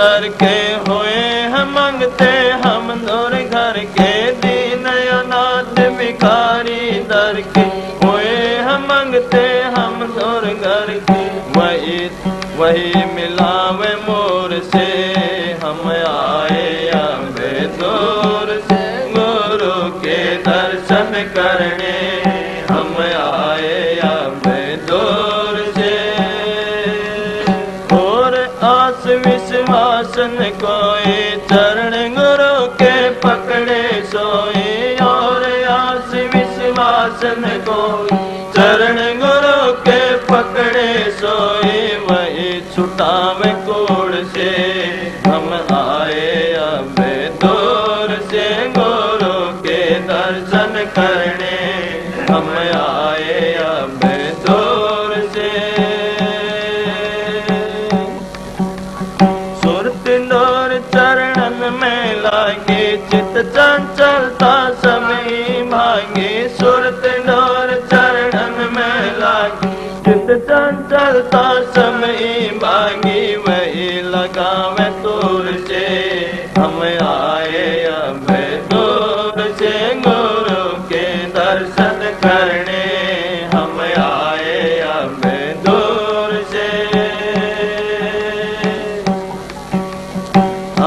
करके हुए हम मांगते हम दूर घर के, दीन अनाथ भिखारी दर के हुए हम मांगते हम दूर घर के। वही मिलावे मोर से हम आए अबे दूर से, गुरु के दर्शन करने हम आए अबे दूर से। और आस विश्वास न कोई चरण गुरु के पकड़े सोई, और आस विश्वास न कोई चरण गुरु के पकड़े सोई। वही छुटावे कोड़ से हम आए अबे दूर से, गुरु के दर्शन करने हम आए अबे दूर से। सुरत डोर चरणन में लागी, चित चंचलता सभी भागी। सुरत डोर चरणन में लागी, चित चंचलता सभी भागी। वही लगावे तोर से हम आए अबे दूर से, गुरु के दर्शन करने हम आए अबे दूर से।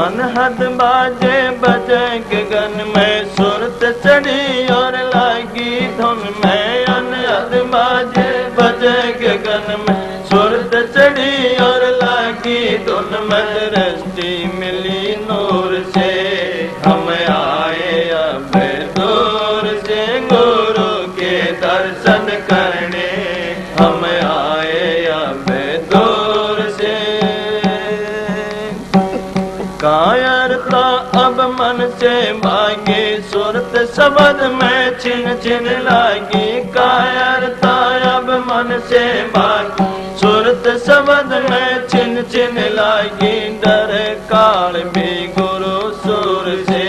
अनहद बाजे बजे गगन में, सुरत चढ़ी और लागी धुन में। अनहद बाजे बजे गगन में, सुरत चढ़ी और लागी धुन में। दृष्टि मिली नूर से हम आए अबे दूर से, गुरु के दर्शन करने हम आए अबे दूर से। कायरता अब मन से भागी, सुरत शब्द में छिन छिन लागी। कायरता अब मन से भागी, सुरत शब्द में छिन छिन लागी। डर काल में गुरु सुर से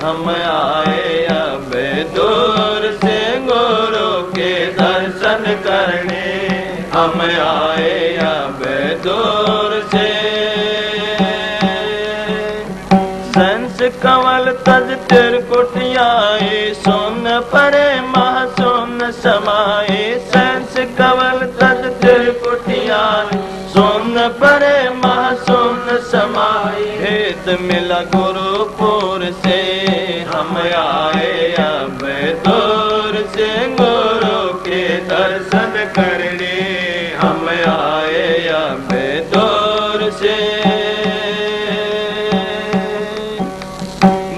हम आए अबे दूर से, गुरु के दर्शन करने हम आए अबे दूर से। संस कंवल तज तिरकुटियाए, सोन परे मह सोन समाए। संस कंवल तज तिरकुटियाए, सोन परे मह सोन समाए। हेत मिला गुरुपुर से हम आए अबे दूर से, गुरु के दर्शन करने हम आए अबे दूर से।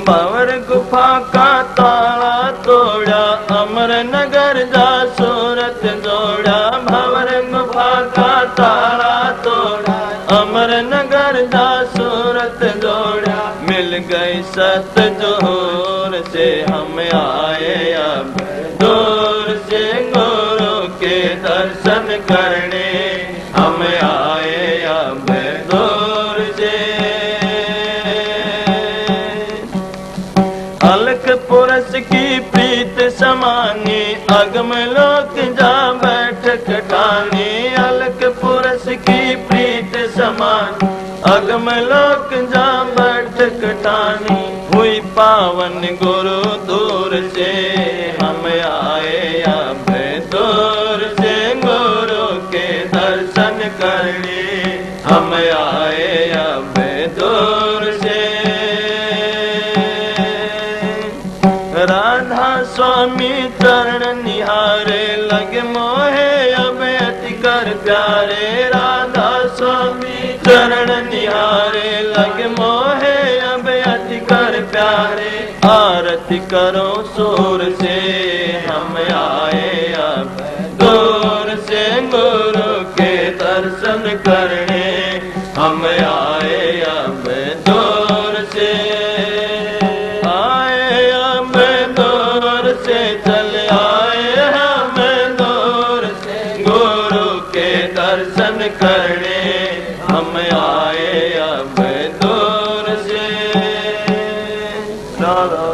भंवर गुफा का ताला तोड़ा, अमर नगर जा सूरत जोड़ा। भंवर गुफा का ताला तोड़ा, अमर नगर जा सूरत जोड़ा। मिल गई सत जोर से हम आए अबे दूर से, गुरु के दर्शन करने हम आए अबे दूर से। अलख पुरस की प्रीत समानी, अगम लोक जा बैठक ठानी। अलख पुरस की प्रीत समानी, अगम लोक जा बैठक ठानी। हुई पावन गुरु दूर से हम आए अबे दूर से, गुरु के दर्शन करने हम आए अबे दूर से। राधा स्वामी चरण निहारे, लगे मोहे अब अति कर प्यारे। राधा स्वामी चरण निहारे, लगे मोहे अब अति कर प्यारे। आरती करो सुर से हम आए अबे दूर से, गुरु के दर्शन करने हम आए अबे दूर से। चल आए हम दूर से, गुरु के दर्शन करने हम आए अब दूर से। राधा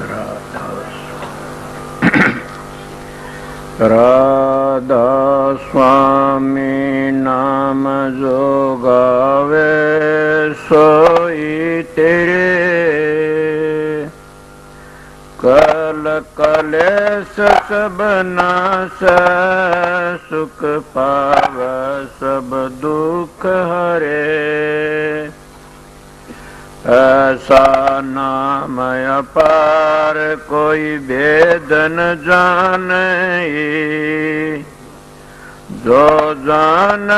राधा स्वामी नाम जो गावे सोई तेरे, कल कलेश सब नाश सुख पाव सब दुख हरे। ऐसा नाम अपार कोई भेद न जाने, जो जान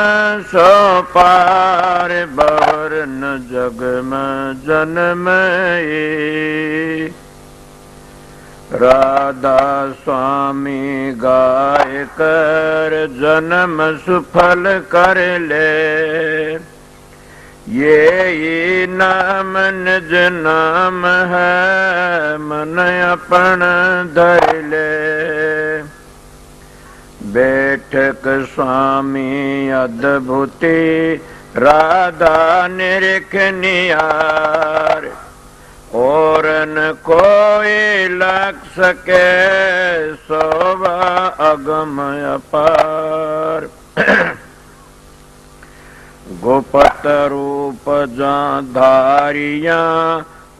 सो पार बवर न जग में जन्म। राधा स्वामी गाय कर जन्म सुफल कर ले, ये नाम निज नाम है मन अपन धर ले। बैठक स्वामी अद्भुति राधा निरख नियार, और न कोई लग सके शोभा अगम अपार। गोपत रूप जा धारिया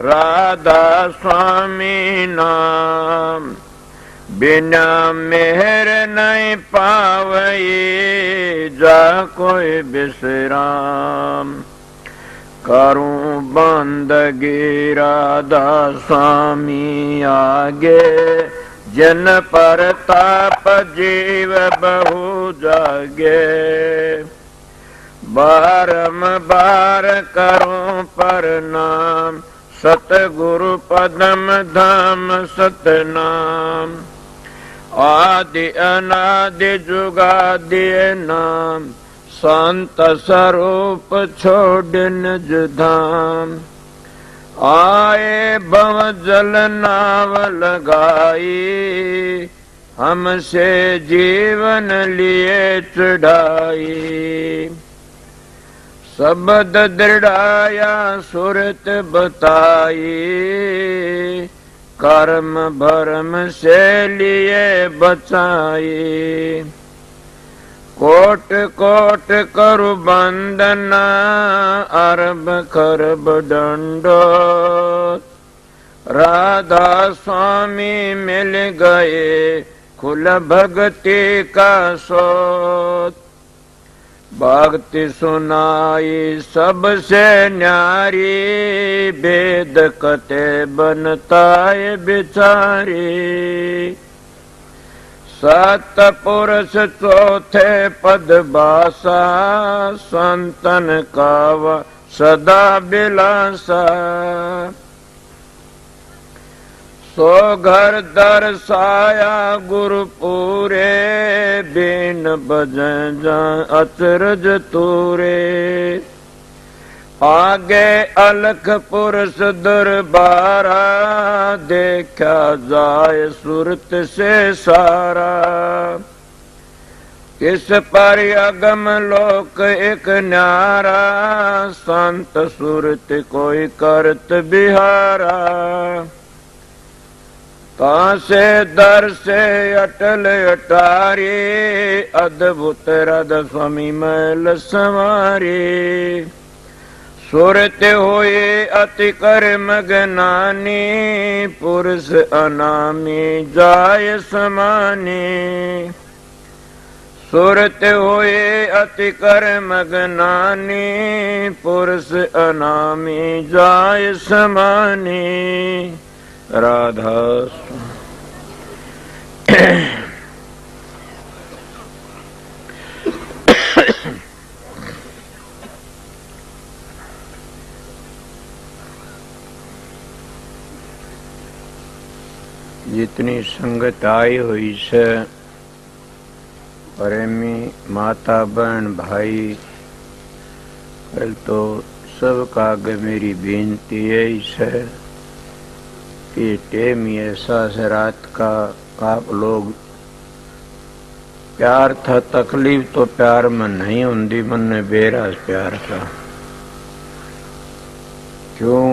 राधा स्वामी नाम, बिना मेहर नहीं पावई जा कोई विश्राम। करूं बंदगी राधा स्वामी आगे, जन परताप जीव बहु जागे। बारंबार करूं प्रणाम, सतगुरु पदम धाम सतनाम। आदि अनादि जुगादि नाम, संत स्वरूप छोड़ निज धाम। आए भव जल नाव लगाई, हमसे जीवन लिए चढ़ाई। शब्द दृढ़ाया सुरत बताई, कर्म भरम से लिए बचाई। कोट कोट करु बंदना, अरब खरब दंडोत। राधा स्वामी मिल गए खुल भक्ति का सोत। भक्ति सुनाई सबसे न्यारी, वेद कते बनताए बिचारी। सतपुरुष चौथे पद बासा, संतन का सदा बिलासा। सो घर दर्शाया गुरु पूरे, बिन बजन जा अचरज तूरे। आगे अलख पुरुष दरबारा, देखा जाए सुरत से सारा। किस पर अगम लोक एक न्यारा, संत सुरत कोई करत बिहारा। कहाँ से दर से अटल अटारी, अद्भुत राधा स्वामी मैल संवारी। सुरत होए अति कर मगनानी, पुरुष अनामी जाय समानी। सुरत होए अति कर मगनानी, पुरुष अनामी जाय समानी। राधा जितनी संगत आई हुई से, प्रेमी माता बहन भाई, कल तो सबका आगे मेरी बेनती यही है कि टेम ऐसा से रात का आप लोग प्यार था, तकलीफ तो प्यार में नहीं होंगी, मन ने बेराज प्यार था। क्यों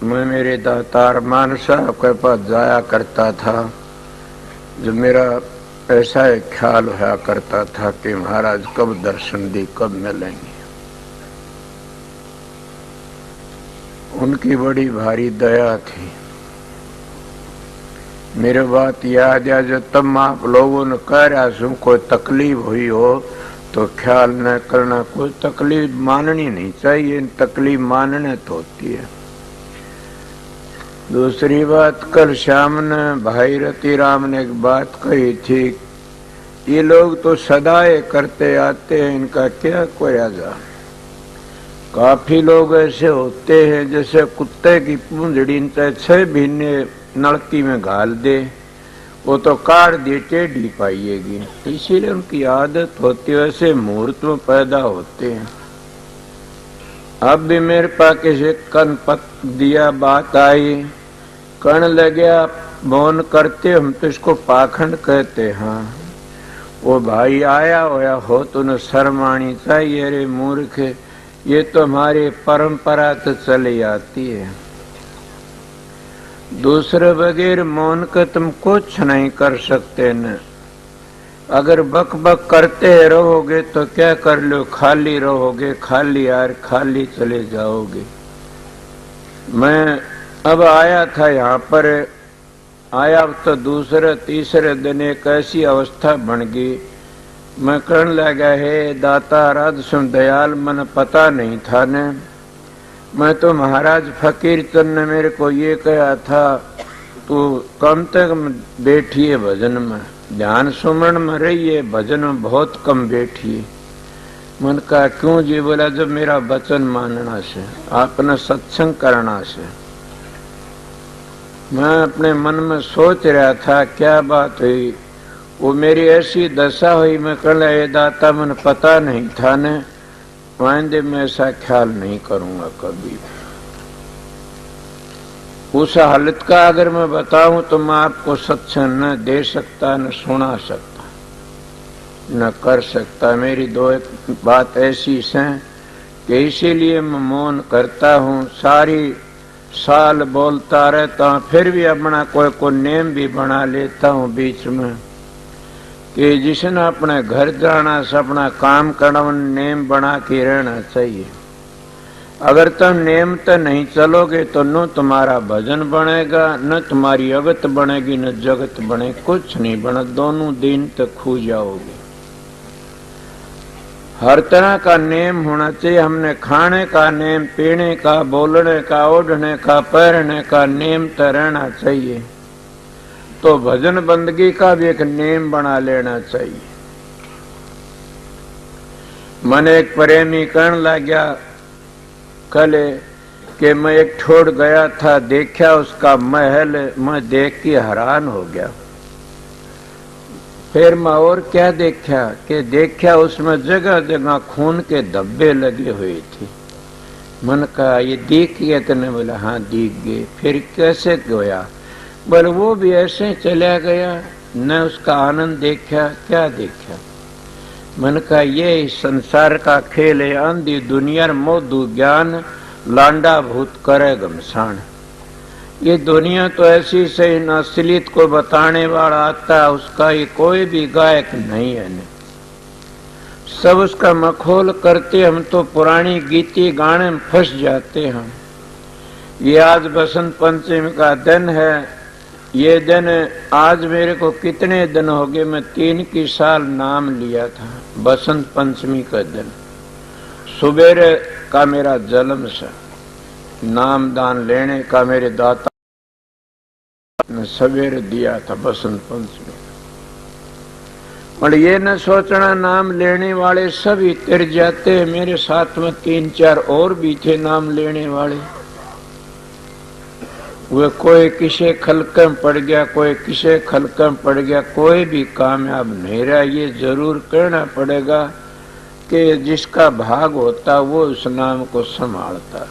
मैं मेरे दातार मान साहब के पास जाया करता था। जो मेरा ऐसा एक ख्याल हुआ करता था कि महाराज कब दर्शन दी, कब मिलेंगे। उनकी बड़ी भारी दया थी। मेरे बात याद है, जो तब आप लोगों ने कह रहा हूं कोई तकलीफ हुई हो तो ख्याल न करना। कोई तकलीफ माननी नहीं चाहिए, तकलीफ मानने तो होती है। दूसरी बात, कल शाम ने भाई रतिराम ने एक बात कही थी, ये लोग तो सदाए करते आते हैं, इनका क्या कोया जा। काफी लोग ऐसे होते हैं जैसे कुत्ते की पूंछड़ी 6 महीने नलकी में घाल दे, वो तो काट दे टेढ़ी पाइएगी। इसीलिए उनकी आदत होती है, वैसे मुहूर्त में पैदा होते हैं। अब भी मेरे पास किसी कन पत दिया बात आई, कण लगे मौन करते, हम तो इसको पाखंड कहते। हाँ, वो भाई आया होया हो तो उन्हें शर्म आनी चाहिए। अरे मूर्ख, ये तो हमारी परंपरा तो चली आती है। दूसरे बगैर मौन के तुम कुछ नहीं कर सकते न। अगर बक बक करते रहोगे तो क्या कर लो, खाली रहोगे, खाली यार खाली चले जाओगे। मैं अब आया था यहाँ पर, आया तो दूसरे तीसरे दिन एक ऐसी अवस्था बन गई, मैं कहने लगा, हे दाता राध सुन दयाल, मन पता नहीं था ने। मैं तो महाराज फकीर चंद ने मेरे को ये कहा था, तू कम तक बैठिए भजन में, ध्यान सुमरण में रहिए, भजन में बहुत कम बैठिए। मन कहा क्यों जी? बोला जब मेरा वचन मानना से, आपने सत्संग करना से। मैं अपने मन में सोच रहा था क्या बात हुई, वो मेरी ऐसी दशा हुई। मैं कहला, ये दाता मन पता नहीं था ने, आइंदे मैं ऐसा ख्याल नहीं करूंगा कभी। उस हालत का अगर मैं बताऊं तो मैं आपको सत्संग न दे सकता, न सुना सकता, न कर सकता। मेरी दो एक बात ऐसी है कि इसीलिए मैं मौन करता हूं। सारी साल बोलता रहता हूं, फिर भी अपना कोई नेम भी बना लेता हूं बीच में कि जिसने अपने घर जाना से अपना काम करना, नेम बना के रहना चाहिए। अगर तुम नेम तो नहीं चलोगे तो न तुम्हारा भजन बनेगा, न तुम्हारी अगत बनेगी, न जगत बने, कुछ नहीं बने, दोनों दिन तक खो जाओगे। हर तरह का नेम होना चाहिए। हमने खाने का नेम, पीने का, बोलने का, ओढ़ने का, पहनने का नेम तो रहना चाहिए। तो भजन बंदगी का भी एक नेम बना लेना चाहिए। मन एक प्रेमी कहने लग गया कल कि मैं एक छोड़ गया था, देखा उसका महल, मैं देख के हैरान हो गया। फिर मैं और क्या देखा कि देखा उसमें जगह जगह खून के धब्बे लगे हुए थे। मन कहा ये देख गया तने? बोला हाँ देख गए। फिर कैसे गया? बोले वो भी ऐसे चला गया, न उसका आनंद देखा। क्या देखा? मन का ये संसार का खेल है, अंधी दुनिया मोदू ज्ञान, लांडा भूत करे घमसान। ये दुनिया तो ऐसी से इन असलियत को बताने वाला आता है, उसका ये कोई भी गायक नहीं है ने। सब उसका मखौल करते, हम तो पुरानी गीती गाने में फंस जाते हैं। ये आज बसंत पंचमी का दिन है। ये दिन आज मेरे को कितने दिन हो गए, मैं 3 की साल नाम लिया था। बसंत पंचमी का दिन सुबेरे का मेरा जन्म से नाम दान लेने का मेरे दाता ने सवेरे दिया था बसंत पंचमी। और ये न सोचना नाम लेने वाले सभी तिर जाते। मेरे साथ में 3-4 और भी थे नाम लेने वाले। वे कोई किसे खलकम पड़ गया, कोई किसे खलकम पड़ गया, कोई भी कामयाब नहीं रहा। ये जरूर कहना पड़ेगा कि जिसका भाग होता वो उस नाम को संभालता।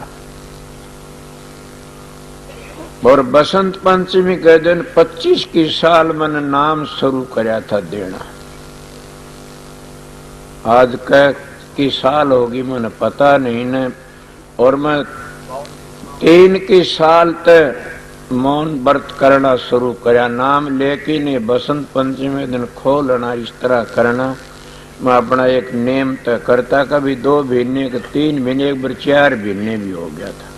और बसंत पंचमी के दिन 25 की साल मैंने नाम शुरू कराया था देना। आज की साल होगी मैंने पता नहीं ने। और मैं 3 की साल तक मौन व्रत करना शुरू करया। नाम लेके ने बसंत पंचमी दिन खोलना, इस तरह करना। मैं अपना एक नेम तय करता, कभी 2 महीने, 3 महीने, एक बार 4 महीने भी हो गया था।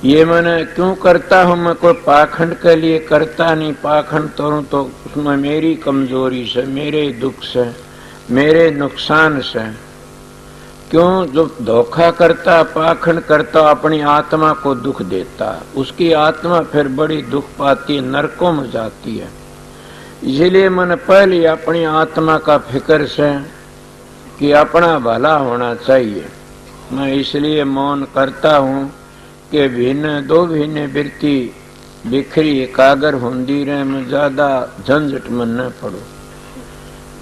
ये मैंने क्यों करता हूं? मैं कोई पाखंड के लिए करता नहीं। पाखंड करूं तो उसमें मेरी कमजोरी से, मेरे दुख से, मेरे नुकसान से। क्यों? जो धोखा करता, पाखंड करता, अपनी आत्मा को दुख देता, उसकी आत्मा फिर बड़ी दुख पाती है, नरकों में जाती है। इसलिए मैंने पहले अपनी आत्मा का फिक्र से कि अपना भला होना चाहिए, मैं इसलिए मौन करता हूँ कि भिन्न 2 महीने वृत्ति बिखरी एकाग्र होंदी रहे, मैं ज्यादा झंझट में न पड़ू।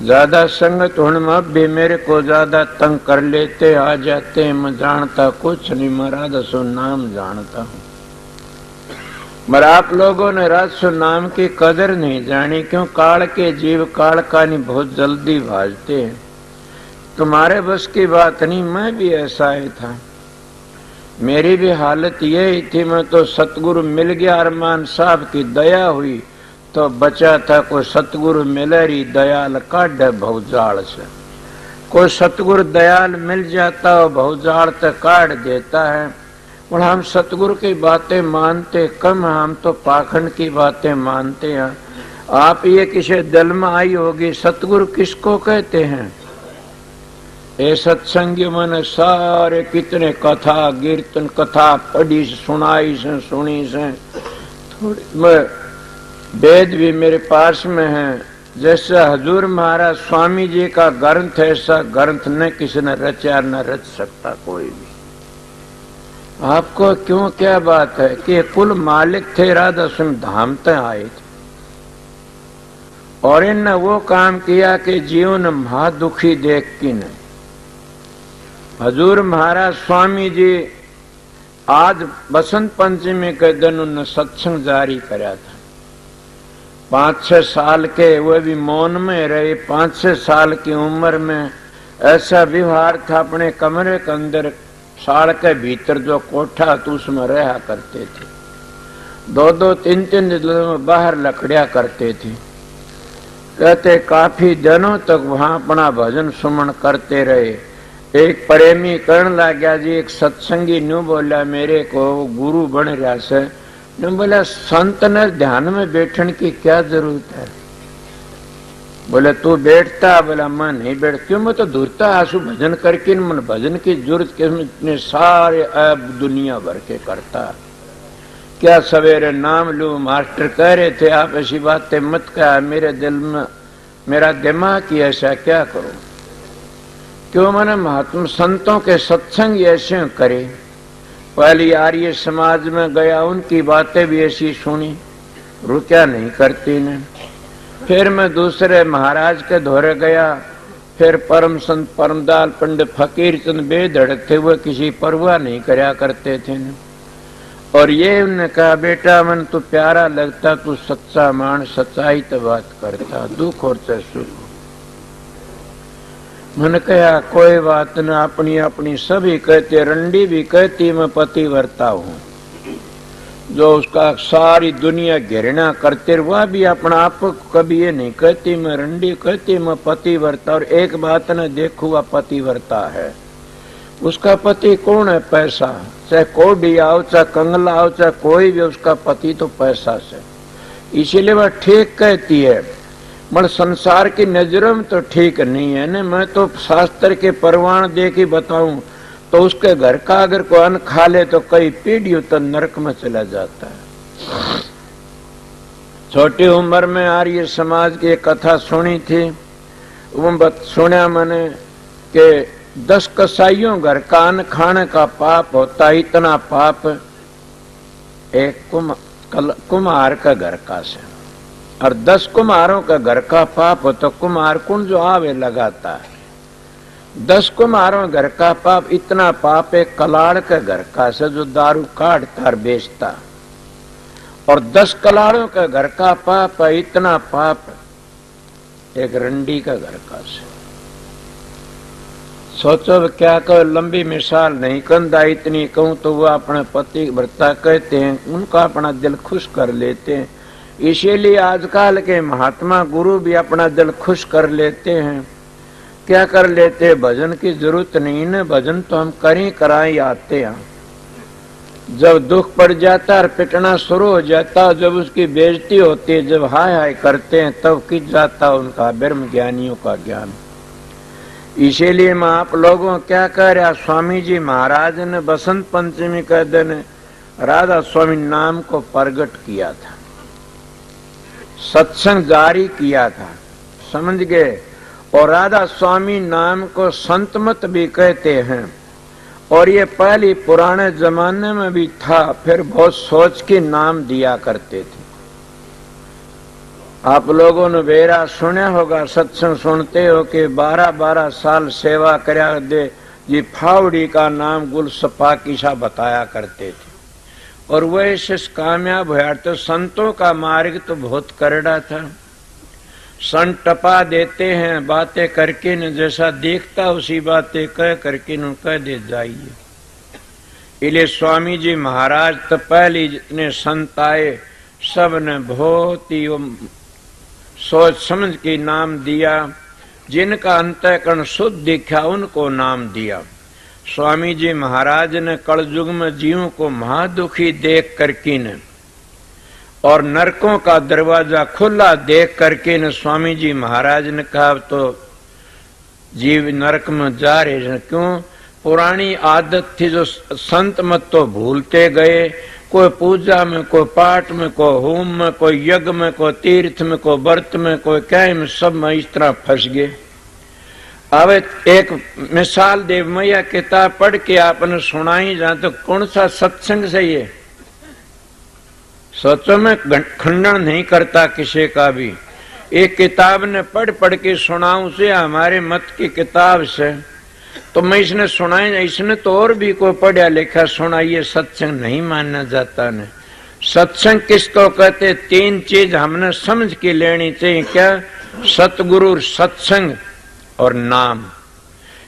ज्यादा संगत होने में अब भी मेरे को ज्यादा तंग कर लेते, आ जाते। मैं जानता कुछ नहीं, मैं राधा सो नाम जानता हूँ। मगर आप लोगों ने राधा नाम की कदर नहीं जानी। क्यों? काल के जीव काल का नहीं बहुत जल्दी भाजते हैं। तुम्हारे बस की बात नहीं। मैं भी ऐसा ही था, मेरी भी हालत यही थी। मैं तो सतगुरु मिल गया, अरमान साहब की दया हुई तो बचा था। कोई सतगुरु मिले री दयाल काढ़ भवजाल से। कोई सतगुरु दयाल मिल जाता हो भवजाल तक काढ़ देता है। और हम सतगुरु की बातें मानते कम, हम तो पाखंड की बातें मानते हैं। आप ये किसी दिल में आई होगी, सतगुरु किसको कहते हैं? ये सत्संगी मैंने सारे कितने कथा कीर्तन कथा पढ़ी सुनाई से, सुनी से। थोड़ी वेद भी मेरे पास में है। जैसा हजूर महाराज स्वामी जी का ग्रंथ, ऐसा ग्रंथ न किसी ने रचा न रच सकता कोई भी। आपको क्यों क्या बात है कि कुल मालिक थे, राधा सिंह धाम तक आए थे और इनने वो काम किया कि जीवन महा दुखी देख की नहीं। हजूर महाराज स्वामी जी आज बसंत पंचमी के दिन उन्होंने सत्संग जारी कराया था। 5-6 साल के, वे भी मौन में रहे। 5-6 साल की उम्र में ऐसा व्यवहार था। अपने कमरे के अंदर साल के भीतर जो कोठा था उसमें रहा करते थे। 2-2, 3-3 दिनों में बाहर लकड़िया करते थे। कहते काफी दिनों तक वहां अपना भजन सुमन करते रहे। एक प्रेमी कहने लग गया जी, एक सत्संगी न्यू बोला मेरे को गुरु बन रहा से, ने बोला संत ने ध्यान में बैठने की क्या जरूरत है? बोले तू बैठता? बोला मैं नहीं बैठ। क्यों? मैं तो दूरता आंसू भजन करके, मन भजन की जरूरत कितने सारे ऐब दुनिया भर के करता। क्या सवेरे नाम लू? मास्टर कह रहे थे आप ऐसी बातें मत कहा। मेरे दिल में मेरा दिमाग की ऐसा क्या करो? क्यों? मैंने महात्मा संतों के सत्संग ऐसे करे। पहली आर्य समाज में गया, उनकी बातें भी ऐसी सुनी, रुक्या नहीं करती ने। फिर मैं दूसरे महाराज के धोरे गया। फिर परम संत परमदाल पंडित फकीर चंद बेधड़क थे, वो किसी परवाह नहीं करया करते थे ने। और ये उन्होंने कहा बेटा मन तू प्यारा लगता, तू सच्चा मान, सच्चाई तो बात करता, दुख और चाहे सुख। मैंने कहा कोई बात न, अपनी अपनी सभी कहते, रंडी भी कहती मैं पतिव्रता हूं। जो उसका सारी दुनिया घृणा करते, वह भी अपना आप कभी ये नहीं कहती मैं रंडी, कहती मैं पतिव्रता। और एक बात न देखो, वह पतिव्रता है। उसका पति कौन है? पैसा। चाहे कोडी आओ, चाहे कंगला आओ, चाहे कोई भी, उसका पति तो पैसा से। इसीलिए वह ठीक कहती है। मगर संसार की नजरों में तो ठीक नहीं है ना। मैं तो शास्त्र के प्रमाण दे के बताऊं तो उसके घर का अगर कोई अन्न खा ले तो कई पीढ़ियों तक नरक में चला जाता है। छोटी उम्र में आर्य समाज की एक कथा सुनी थी। वो सुना मैंने कि 10 कसाईयों घर का अन्न खाने का पाप होता। इतना पाप एक कुम्हार का घर का से, और 10 कुम्हारों का घर का पाप हो तो कुम्हार कुंड जो आवे लगाता है। 10 कुम्हारों घर का पाप, इतना पाप एक कलाड़ के घर का से जो दारू काटता और बेचता। और 10 कलाड़ों का घर का पाप है, इतना पाप एक रंडी का घर का से। सोचो क्या कहो, लंबी मिसाल नहीं कंधा, इतनी कहूं तो वो अपने पति व्रता कहते हैं, उनका अपना दिल खुश कर लेते हैं। इसीलिए आजकल के महात्मा गुरु भी अपना दिल खुश कर लेते हैं। क्या कर लेते, भजन की जरूरत नहीं है, भजन तो हम करें कराएं आते हैं। जब दुख पड़ जाता और पिटना शुरू हो जाता, जब उसकी बेइज्जती होती है, जब हाय हाय करते हैं, तब किस जाता उनका ब्रह्म ज्ञानियों का ज्ञान। इसीलिए मैं आप लोगों क्या कह रहा, स्वामी जी महाराज ने बसंत पंचमी के दिन राधा स्वामी नाम को प्रकट किया था, सत्संग जारी किया था, समझ गए। और राधा स्वामी नाम को संतमत भी कहते हैं, और ये पहले पुराने जमाने में भी था, फिर बहुत सोच के नाम दिया करते थे। आप लोगों ने बेरा सुना होगा, सत्संग सुनते हो कि 12-12 साल सेवा करा दे जी फावड़ी का नाम गुल सपा किसा बताया करते थे। और वैसे कामयाब हुआ तो संतों का मार्ग तो बहुत करड़ा था। संत टपा देते हैं बातें करके न, जैसा देखता उसी बातें कह करके न कह दे जाइए। इसलिए स्वामी जी महाराज तो पहले जितने संत आए सब ने बहुत ही सोच समझ के नाम दिया, जिनका अंतःकरण शुद्ध दिखा उनको नाम दिया। स्वामी जी महाराज ने कलयुग में जीवों को महादुखी देख करके न और नरकों का दरवाजा खुला देख करके न स्वामी जी महाराज ने कहा तो जीव नरक में जा रहे हैं। क्यों? पुरानी आदत थी जो संत मत तो भूलते गए, कोई पूजा में, कोई पाठ में, कोई होम में, कोई यज्ञ में, कोई तीर्थ में, कोई व्रत में, कोई क्या में, सब में इस तरह फंस गए। अब एक मिसाल देव मैया किताब पढ़ के आपने सुनाई जा तो कौन सा सत्संग से ये सोचो, मैं खंडन नहीं करता किसी का भी, एक किताब ने पढ़ के सुनाऊं से हमारे मत की किताब से तो मैं इसने सुनाई, इसने तो और भी कोई पढ़ा लिखा सुनाइए, सत्संग नहीं मानना जाता ने। सत्संग किसको कहते? 3 चीज हमने समझ के लेनी चाहिए। क्या? सतगुरु, सत्संग और नाम।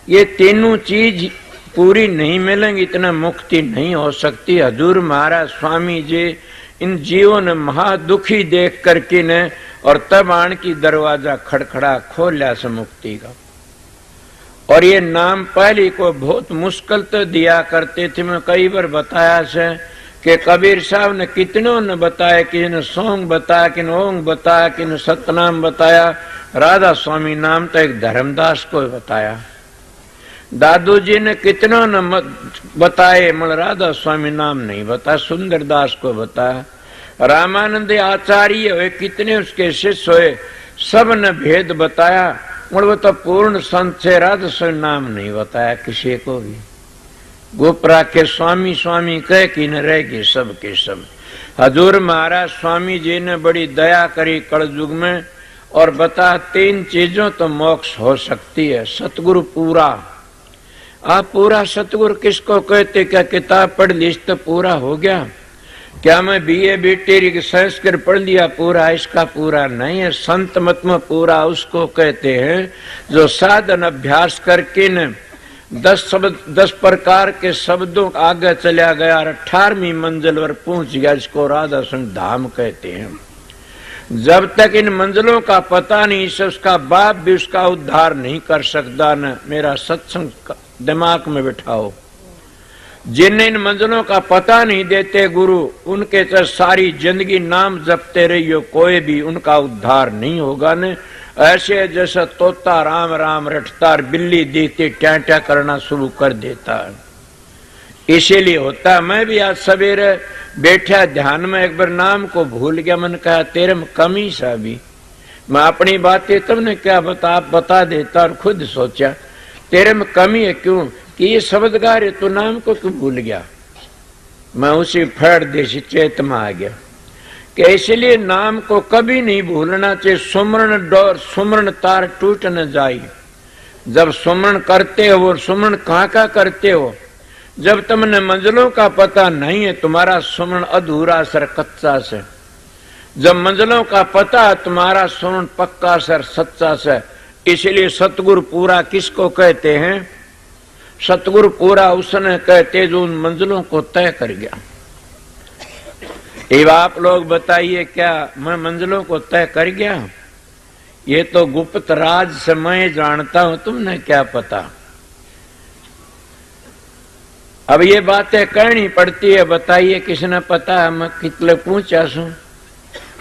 ये तीनों चीज पूरी नहीं मिलेंगी इतना मुक्ति नहीं हो सकती। हजूर महाराज स्वामी जी इन जीवों ने महादुखी देख करके ने और तब आन की दरवाजा खड़खड़ा खोला से मुक्ति का। और ये नाम पहले को बहुत मुश्किल तो दिया करते थे। मैं कई बार बताया से कि कबीर साहब ने कितनों ने बताया, कि ने सोंग बताया, कि ओंग बताया, कि ने सतनाम बताया, राधा स्वामी नाम तो एक धर्मदास को बताया। दादू जी ने कितनों ने बताए, मगर राधा स्वामी नाम नहीं बताया, सुंदरदास को बताया। रामानंद आचार्य हुए, कितने उसके शिष्य हुए, सब ने भेद बताया, मगर वो तो पूर्ण संत से राधा स्वामी नाम नहीं बताया किसी को भी। गोपरा के स्वामी स्वामी कह कि न रह गए सब के सब। हजूर महाराज स्वामी जी ने बड़ी दया करी कलयुग में और बता 3 चीजों तो मोक्ष हो सकती है। सतगुरु पूरा, आप पूरा सतगुरु किसको कहते? क्या किताब पढ़ ली तो पूरा हो गया? क्या मैं BA BTech संस्कृत पढ़ लिया पूरा? इसका पूरा नहीं है। संत मत में पूरा उसको कहते हैं जो साधन अभ्यास करके न 10 प्रकार के शब्दों आगे चला गया और 18वीं मंजिल पर पहुंच गया, इसको राधा स्वामी धाम कहते हैं। जब तक इन मंजिलों का पता नहीं से उसका बाप भी उसका उद्धार नहीं कर सकता। न मेरा सत्संग दिमाग में बिठाओ। जिन इन मंजिलों का पता नहीं देते गुरु, उनके तो सारी जिंदगी नाम जपते रहियो, कोई भी उनका उद्धार नहीं होगा। न ऐसे जैसा तोता राम राम रटता और बिल्ली देखते ट्या करना शुरू कर देता है। इसीलिए होता। मैं भी आज सवेरे बैठा ध्यान में एक बार नाम को भूल गया। मैंने कहा तेरे में कमी सा भी, मैं अपनी बातें तुमने क्या बता देता और खुद सोचा तेरे में कमी है। क्यों? कि ये शब्द गा रहे तो नाम को क्यों भूल गया? मैं उसी फड़ देशी चेत में आ गया कि इसलिए नाम को कभी नहीं भूलना चाहिए। सुमरण डोर सुमरण तार टूट न जाए। जब सुमरण करते हो, वो सुमरण कहाँ का करते हो? जब तुमने मंजिलों का पता नहीं है, तुम्हारा सुमरण अधूरा सर कच्चा से। जब मंजिलों का पता है, तुम्हारा सुमरण पक्का सर सच्चा से। इसलिए सतगुरु पूरा किसको कहते हैं? सतगुरु पूरा उसने कहते जो उन मंजिलों को तय कर गया। अब आप लोग बताइए, क्या मैं मंजिलों को तय कर गया? ये तो गुप्त राज से मैं जानता हूं, तुमने क्या पता? अब ये बातें कहनी पड़ती है, बताइए किसने पता है? मैं कितने पूछा सू?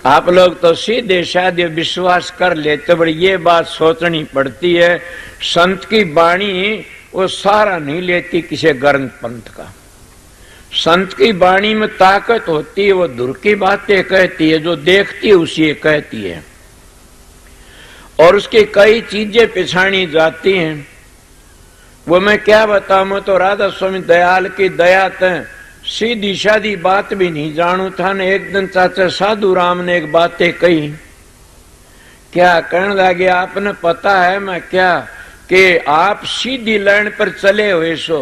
आप लोग तो सीधे शायद विश्वास कर लेते, पर ये बात सोचनी पड़ती है। संत की वाणी वो सारा नहीं लेती किसी ग्रंथ पंथ का। संत की वाणी में ताकत होती है, वो दूर की बातें कहती है, जो देखती है उसी कहती है, और उसकी कई चीजें पिछाड़ी जाती हैं। वो मैं क्या बताऊं, तो राधा स्वामी दयाल की दया तय सीधी सादी बात भी नहीं जानू था ने। एक दिन चाचा साधु राम ने एक बातें कही, क्या कहने लगे, आपने पता है मैं क्या कि आप सीधी लाइन पर चले हुए सो,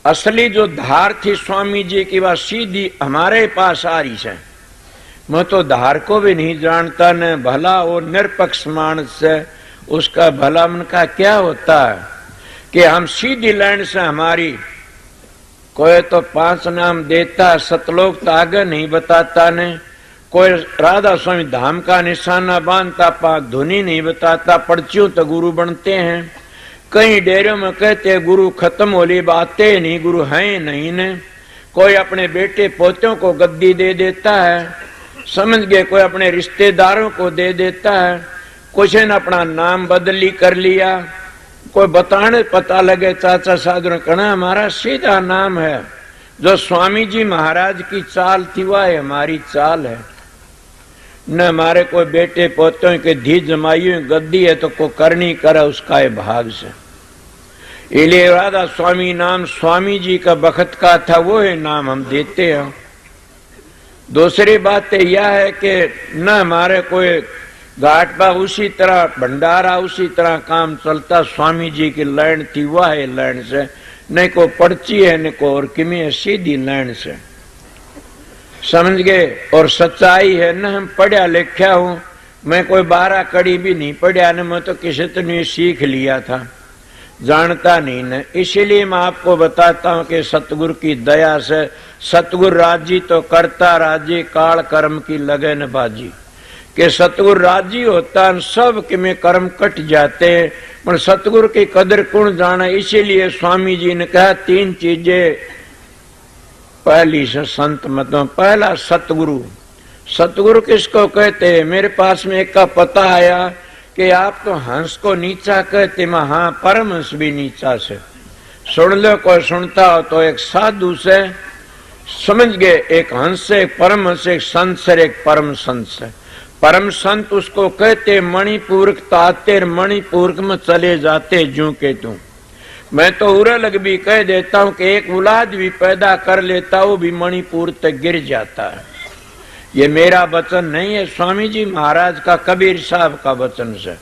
असली जो धार थी स्वामी जी की वह सीधी हमारे पास आ रही है। मैं तो धार को भी नहीं जानता न भला और निरपक्ष मानस से उसका भला मन का क्या होता है कि हम सीधी लाइन से हमारी, कोई तो 5 नाम देता, सतलोक तो आगे नहीं बताता ने, कोई राधा स्वामी धाम का निशाना बांधता, 5 धुनी नहीं बताता, पर्चियों तो गुरु बनते हैं। कई डेरों में कहते गुरु खत्म होली बातें नहीं, गुरु हैं नहीं ने। कोई अपने बेटे पोतों को गद्दी दे देता है, समझ गए, कोई अपने रिश्तेदारों को दे देता है, कुछ ने अपना नाम बदली कर लिया। कोई बताने पता लगे चाचा साधु ने कहना हमारा सीधा नाम है, जो स्वामी जी महाराज की चाल थी वह हमारी चाल है। न हमारे कोई बेटे पोतों के धी जमाई गद्दी है तो को करनी करे उसका है भाग से। इसलिए राधा स्वामी नाम स्वामी जी का बखत का था, वो है नाम हम देते हैं। दूसरी बात यह है कि न हमारे कोई घाट पर उसी तरह भंडारा उसी तरह काम चलता, स्वामी जी की लाइन थी वह है लाइन से, न को पर्ची है न को और किमी है, सीधी लाइन से, समझ गए। और सच्चाई है न हम पढ़ा लिखा हूं, मैं कोई 12 कड़ी भी नहीं पढ़ा न, मैं तो किसी तो नहीं सीख लिया था, जानता नहीं न। इसीलिए मैं आपको बताता हूं कि सतगुरु की दया से सतगुरु राजी तो करता राजी, काल कर्म की लगन बाजी। कि सतगुरु राजी होता सब के में कर्म कट जाते हैं, पर सतगुरु की कदर कौन जाना। इसीलिए स्वामी जी ने कहा 3 चीजें पहली से संत मतों। पहला सतगुरु। सतगुरु किसको कहते हैं? मेरे पास में एक का पता आया कि आप तो हंस को नीचा कहते, मैं हाँ परमहंस भी नीचा से सुन लो, कोई सुनता हो तो एक साधु से समझ गए, एक हंस से, एक परमहंस, एक संत से, एक परम संत से। परम संत उसको कहते मणिपूर्क ताते, मणिपूर्क में चले जाते जू के तू। मैं तो उरे लग भी कह देता हूं कि एक औलाद भी पैदा कर लेता वो भी मणिपुर तक गिर जाता है। ये मेरा वचन नहीं है, स्वामी जी महाराज का, कबीर साहब का वचन से।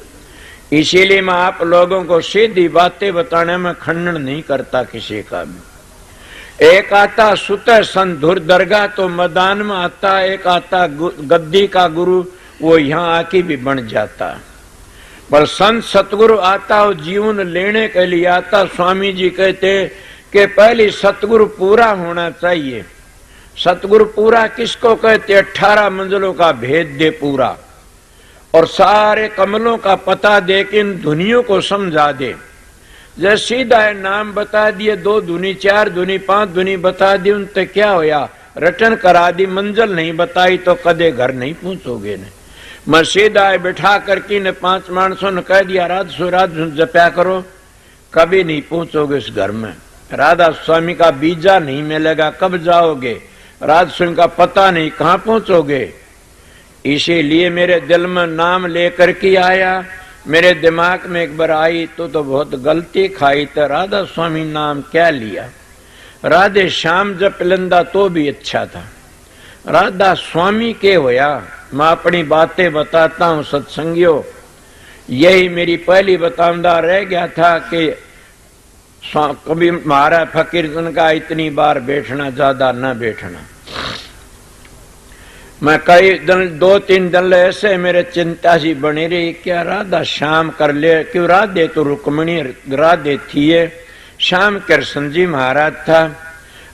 इसीलिए मैं आप लोगों को सीधी बातें बताने में खंडन नहीं करता किसी का भी। एक आता सुतः संधुर दरगाह तो मैदान में आता, एक आता गद्दी का गुरु वो यहाँ आके भी बन जाता। पर संत सतगुरु आता हो जीवन लेने के लिए आता। स्वामी जी कहते कि पहले सतगुरु पूरा होना चाहिए। सतगुरु पूरा किसको कहते? 18 मंजिलों का भेद दे पूरा, और सारे कमलों का पता दे कि इन धुनियों को समझा दे। जैसे सीधा है नाम बता दिए, 2 धुनी 4 धुनी 5 धुनी बता दी, उनसे क्या होया? रटन करा दी, मंजिल नहीं बताई तो कदे घर नहीं पहुंचोगे ने। मैं सीधा है बिठा करके ने 5 मानसों ने कह दिया राध जप्या करो, कभी नहीं पहुंचोगे इस घर में। राधा स्वामी का बीजा नहीं मिलेगा, कब जाओगे? राधा स्वामी का पता नहीं, कहां पहुंचोगे? इसीलिए मेरे दिल में नाम लेकर के आया। मेरे दिमाग में एक बार आई तो बहुत गलती खाई, तो राधा स्वामी नाम क्या लिया? राधे श्याम जब पिलंदा तो भी अच्छा था, राधा स्वामी के होया। मैं अपनी बातें बताता हूं सत्संगियों, यही मेरी पहली बतावदा रह गया था कि कभी महाराज फकीर का इतनी बार बैठना, ज्यादा न बैठना। मैं कई दिन 2-3 दिन ऐसे मेरे चिंता सी बनी रही, क्या राधा श्याम कर ले, क्यों राधे तो रुक्मिणी राधे थी, श्याम कृष्ण जी महाराज था।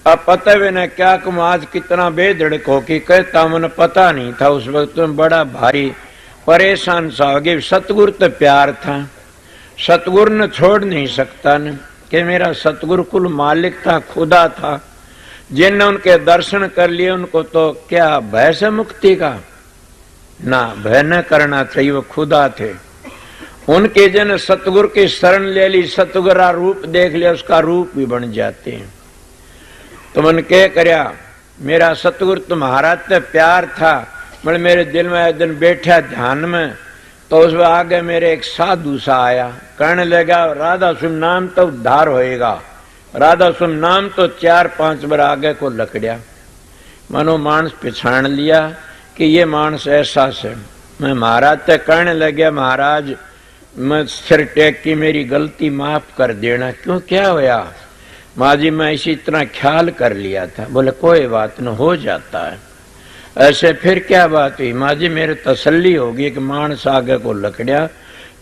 अब पता भी न क्या कम आज कितना बेधड़क हो कि कहता मुझे पता नहीं था। उस वक्त में बड़ा भारी परेशान सा हो गया। सतगुरु तो प्यार था, सतगुरु ने छोड़ नहीं सकता न कि मेरा सतगुरु कुल मालिक था, खुदा था। जिनने उनके दर्शन कर लिए उनको तो क्या भय से मुक्ति का ना, भय न करना चाहिए, वो खुदा थे। उनके जन सतगुरु की शरण ले ली, सतगुरा रूप देख लिया, उसका रूप भी बन जाते हैं। तो मन क्या करया, मेरा सतगुरु तुम्हारा तो प्यार था। मतलब मेरे दिल में एक दिन बैठा ध्यान में, तो उस आगे मेरे एक साधु सा आया, कहने लगा राधा सुम नाम तो उद्धार होएगा। राधा सुम नाम तो 4-5 बार आगे को लकड़िया। मनो मानस पहचान लिया कि ये मानस ऐसा से। मैं महाराज तक कहने लगे महाराज मैं सिर टेक की मेरी गलती माफ कर देना। क्यों क्या होया? माँ जी मैं इसी इतना ख्याल कर लिया था। बोले कोई बात न, हो जाता है ऐसे। फिर क्या बात हुई? माँ जी मेरे तसल्ली होगी कि मानस आगे को लकड़िया,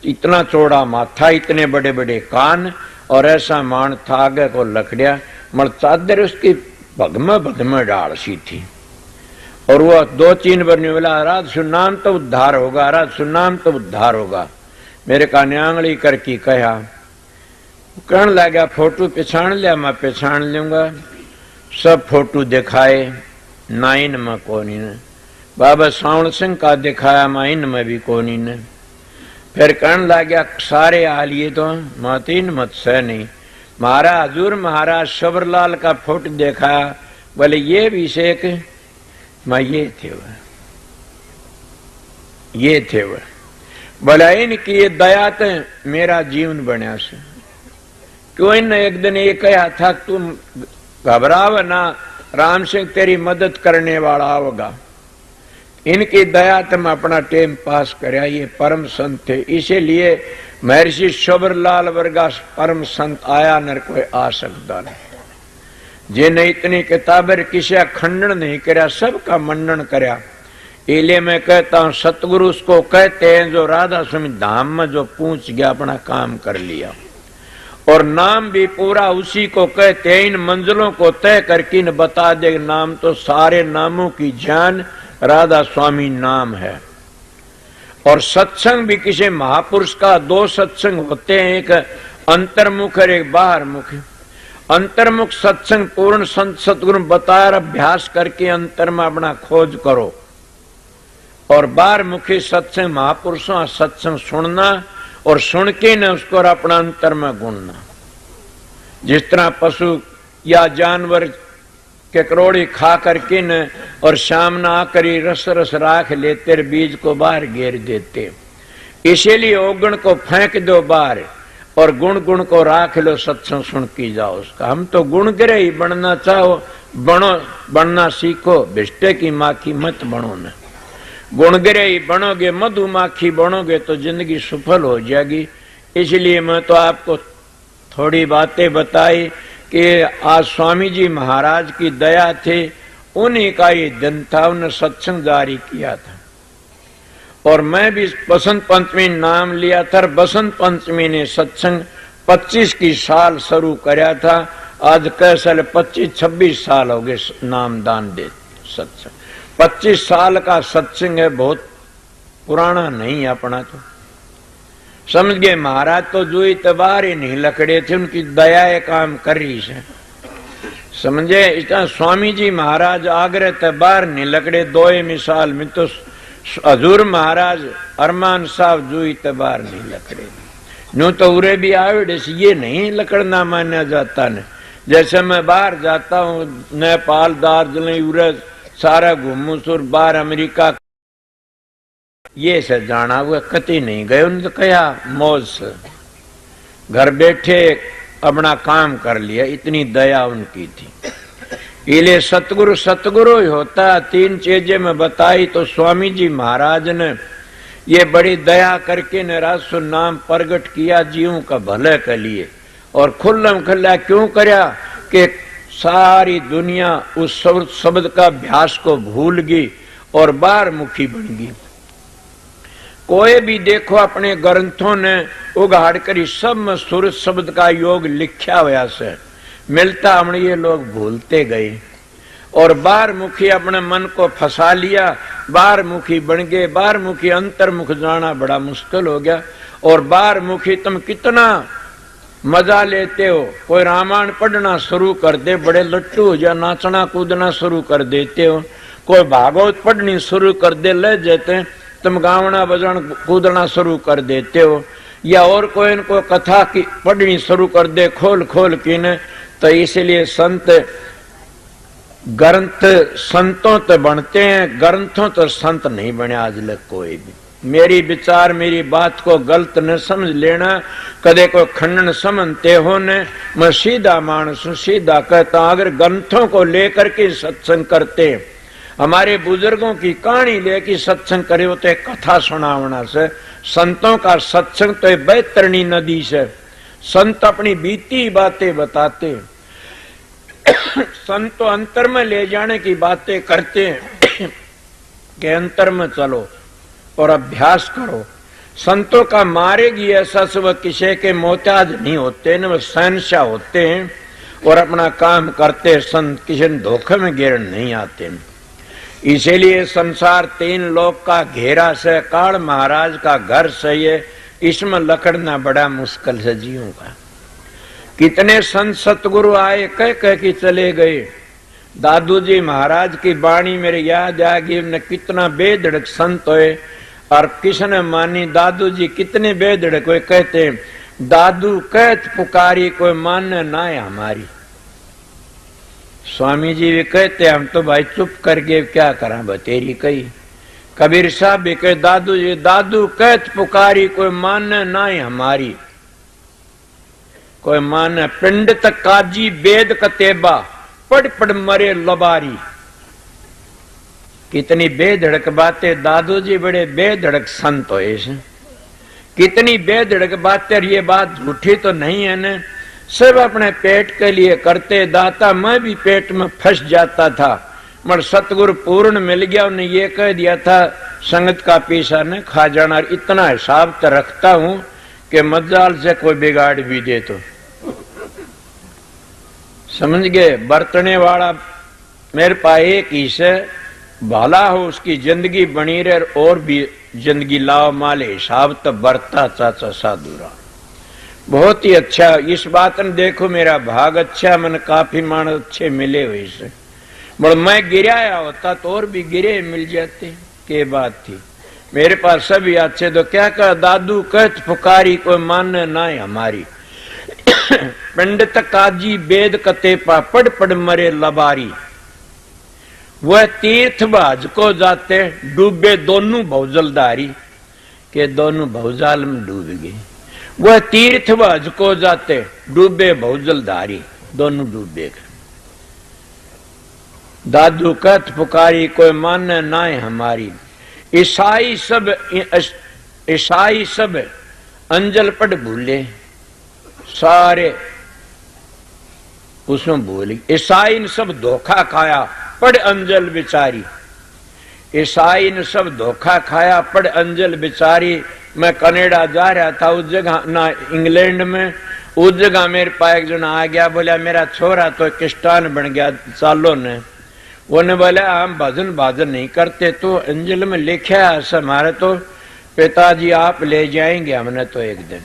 इतना चौड़ा माथा, इतने बड़े बड़े कान और ऐसा मान था आगे को लकड़िया। मर चादर उसकी भगम डाल सी थी और वो 2-3 बार नहीं बोला राज सुनाम तो उद्धार होगा, राज सुनाम तो उद्धार होगा। मेरे का न्यांगली करके कहा, कहने लगा फोटो पहचान लिया? मैं पहचान लूंगा। सब फोटो दिखाए, नाइन में कोनी ने। बाबा सावण सिंह का दिखाया, माइन में भी कोनी ने। फिर कहने लगा सारे आलिए तो मातीन मत से नहीं। महाराज हजूर महाराज शबरलाल का फोटो दिखाया, बोले ये भी शेख मैं ये थे वह बोला इनकी ये दया तो मेरा जीवन बनया से। क्यों इन एक दिन ये कहा था तुम घबराव ना, राम सिंह तेरी मदद करने वाला होगा। इनकी दया तो मैं अपना टाइम पास कराया। ये परम संत थे, इसीलिए महर्षि शबरलाल वर्गा परम संत आया नर कोई आ सकता नहीं। जिन्हें इतनी किताबें किसी खंडन नहीं कराया, सबका मंडन कराया। इसलिए मैं कहता हूं सतगुरु उसको कहते हैं जो राधा स्वामी धाम में जो पूछ गया अपना काम कर लिया। और नाम भी पूरा उसी को कहते हैं। इन मंजिलों को तय करके न बता दे नाम, तो सारे नामों की जान राधा स्वामी नाम है। और सत्संग भी किसी महापुरुष का 2 सत्संग होते हैं, एक अंतर्मुख और एक बाहरमुख। अंतर्मुख सत्संग पूर्ण संत सतगुरु बताया, अभ्यास करके अंतर में अपना खोज करो। और बाहरमुखी सत्संग महापुरुषों सत्संग सुनना और सुन के न उसको अपना अंतर में गुणना। जिस तरह पशु या जानवर के करोड़ी खा करके न और शाम न आकर रस रस राख लेते, बीज को बाहर घेर देते। इसीलिए अवगुण को फेंक दो बाहर और गुण गुण को राख लो, सत्संग सुन की जाओ उसका। हम तो गुण गिरे ही बनना चाहो, बनो, बनना सीखो, भिष्टे की माखी मत बनो न। गुण गिरे ही बनोगे, मधुमाखी बनोगे तो जिंदगी सफल हो जाएगी। इसलिए मैं तो आपको थोड़ी बातें बताई कि आज स्वामी जी महाराज की दया थे, उन्हीं का ये दिन था, उन्होंने सत्संग जारी किया था। और मैं भी बसंत पंचमी नाम लिया था। बसंत पंचमी ने सत्संग 25 की साल शुरू कराया था। आज कैसे 25-26 साल हो गए नाम दान दे सत्संग। 25 साल का सत्संग है, बहुत पुराना नहीं है अपना। तो समझ गए महाराज तो जो इतबार ही नहीं लकड़े थे, उनकी दया काम कर रही है। समझे इतना स्वामी जी महाराज आगरे तबार नहीं लकड़े। 2 मिसाल में तो हजूर महाराज अरमान साहब जो इतबार नहीं लकड़े। यूं तो उरे भी आवड़े से ये नहीं लकड़ना माना जाता न। जैसे मैं बाहर जाता हूँ नेपाल, दार्जिलिंग, उरे सारा घूमू सुर बाहर अमेरिका, ये से जाना हुआ कति नहीं गए। उन्होंने तो कहा मौज से घर बैठे अपना काम कर लिया, इतनी दया उनकी थी। इसलिए सतगुरु सतगुरु ही होता। 3 चीजें मैं बताई तो स्वामी जी महाराज ने ये बड़ी दया करके निराशु नाम प्रगट किया जीवों का भले के लिए। और खुल्लम खुल्ला क्यों करया कि सारी दुनिया उस शब्द का अभ्यास को भूल गई और बाहर मुखी बन गई। कोई भी देखो अपने ग्रंथों ने उगाड़ कर सब में सुर शब्द का योग लिखा हुआ से मिलता, हमने ये लोग भूलते गए और बाहर मुखी अपने मन को फंसा लिया, बाहर मुखी बन गए। बाहर मुखी अंतर्मुख जाना बड़ा मुश्किल हो गया। और बाहर मुखी तुम कितना मजा लेते हो, कोई रामायण पढ़ना शुरू कर दे बड़े लट्टू हो जा, नाचना कूदना शुरू कर देते हो। कोई भागवत पढ़नी शुरू कर दे ले जाते तुम गावना बजाना कूदना शुरू कर देते हो। या और कोई इनको कथा की पढ़नी शुरू कर दे खोल खोल की न। तो इसलिए संत ग्रंथ संतों तो बनते हैं, ग्रंथों तो संत नहीं बने आज लग कोई भी। मेरी विचार मेरी बात को गलत न समझ लेना, कदे को खंडन समझते हो न। मैं सीधा मानस सीधा कहता, अगर ग्रंथों को लेकर के सत्संग करते, हमारे बुजुर्गों की कहानी लेके सत्संग करे हो तो कथा सुनावना से। संतों का सत्संग तो बैतरणी नदी से, संत अपनी बीती बातें बताते, संत तो अंतर में ले जाने की बातें करते हैं कि अंतर में चलो और अभ्यास करो। संतों का मारेगी ऐसा से वह किसी के मोहताज नहीं होते न, वह शहंशाह होते हैं और अपना काम करते। संत किसी धोखे में गिर नहीं आते। इसीलिए संसार 3 लोक का घेरा से, काल महाराज का घर से, ये इसमें लकड़ना बड़ा मुश्किल है जीवों का। कितने संत सतगुरु आए कह कह के चले गए। दादू जी महाराज की वाणी मेरे याद आ गई, उन्हें कितना बेधड़क संत हुए और किसने मानी। दादू जी कितने बेधड़क हुए, कहते दादू कहत पुकारी कोई माने ना है हमारी। स्वामी जी भी कहते हम तो भाई चुप कर गए, क्या करा बतेरी कही। कबीर साहब भी कहे दादू जी दादू कहत पुकारी कोई माने ना है हमारी। कोई माने पंडित काजी वेद कतेबा पढ़ पढ़ मरे लबारी। कितनी बेधड़क बातें, दादू जी बड़े बेधड़क संत हो। कितनी बेधड़क बातें, ये बात झूठी तो नहीं है न। सब अपने पेट के लिए करते। दाता मैं भी पेट में फंस जाता था, मगर सतगुरु पूर्ण मिल गया, उन्हें ये कह दिया था संगत का पीछा न खा जाना। इतना हिसाब तो रखता हूं कि मजाल से कोई बिगाड़ भी दे तो समझ गए। बरतने वाला मेरे पास एक ही से भला हो, उसकी जिंदगी बनी रहे और भी जिंदगी लाओ माले हिसाब तो बरता चाचा साधुरा। बहुत ही अच्छा। इस बात ने देखो मेरा भाग अच्छा, मन काफी मानस अच्छे मिले हुए से। मगर मैं गिराया होता तो और भी गिरे मिल जाते, के बात थी। मेरे पास सभी अच्छे, तो क्या कहा दादू कहत पुकारी कोई माने ना हमारी। पंडित काजी वेद कते पढ़ पढ़ मरे लबारी। वह तीर्थ भाज को जाते डूबे दोनों भौजलधारी, के दोनों भौजाल में डूब गए। वह तीर्थ भाज को जाते डूबे भौजलधारी, दोनों डूबे गए। दादू कहत पुकारी कोई माने ना हमारी। ईसाई सब अंजल पढ़ भूले, सारे उसमें भूल। ईसाई ने सब धोखा खाया पढ़ अंजल बिचारी। ईसाई ने सब धोखा खाया पढ़ अंजल बिचारी। मैं कनाडा जा रहा था, उस जगह ना इंग्लैंड में, उस जगह मेरे पास एक जन आ गया, बोला मेरा छोरा तो किस्तान बन गया सालों ने। उन्होंने बोला हम भजन भाजन नहीं करते, तो अंजल में लिखा है हमारे तो पिताजी आप ले जाएंगे हमने तो एक दिन।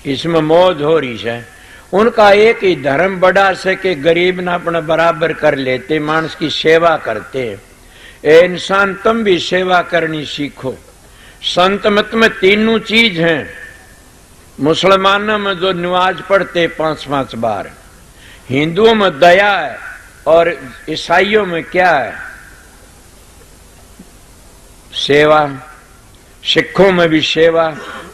इसमें मौज हो रही है। उनका एक ही धर्म बड़ा से कि गरीब ना अपना बराबर कर लेते, मानस की सेवा करते। ए इंसान तुम भी सेवा करनी सीखो। संत मत में तीनों चीज हैं। मुसलमानों में जो नमाज पढ़ते 5-5 बार, हिंदुओं में दया है और ईसाइयों में क्या है? सेवा। सिखों में भी सेवा।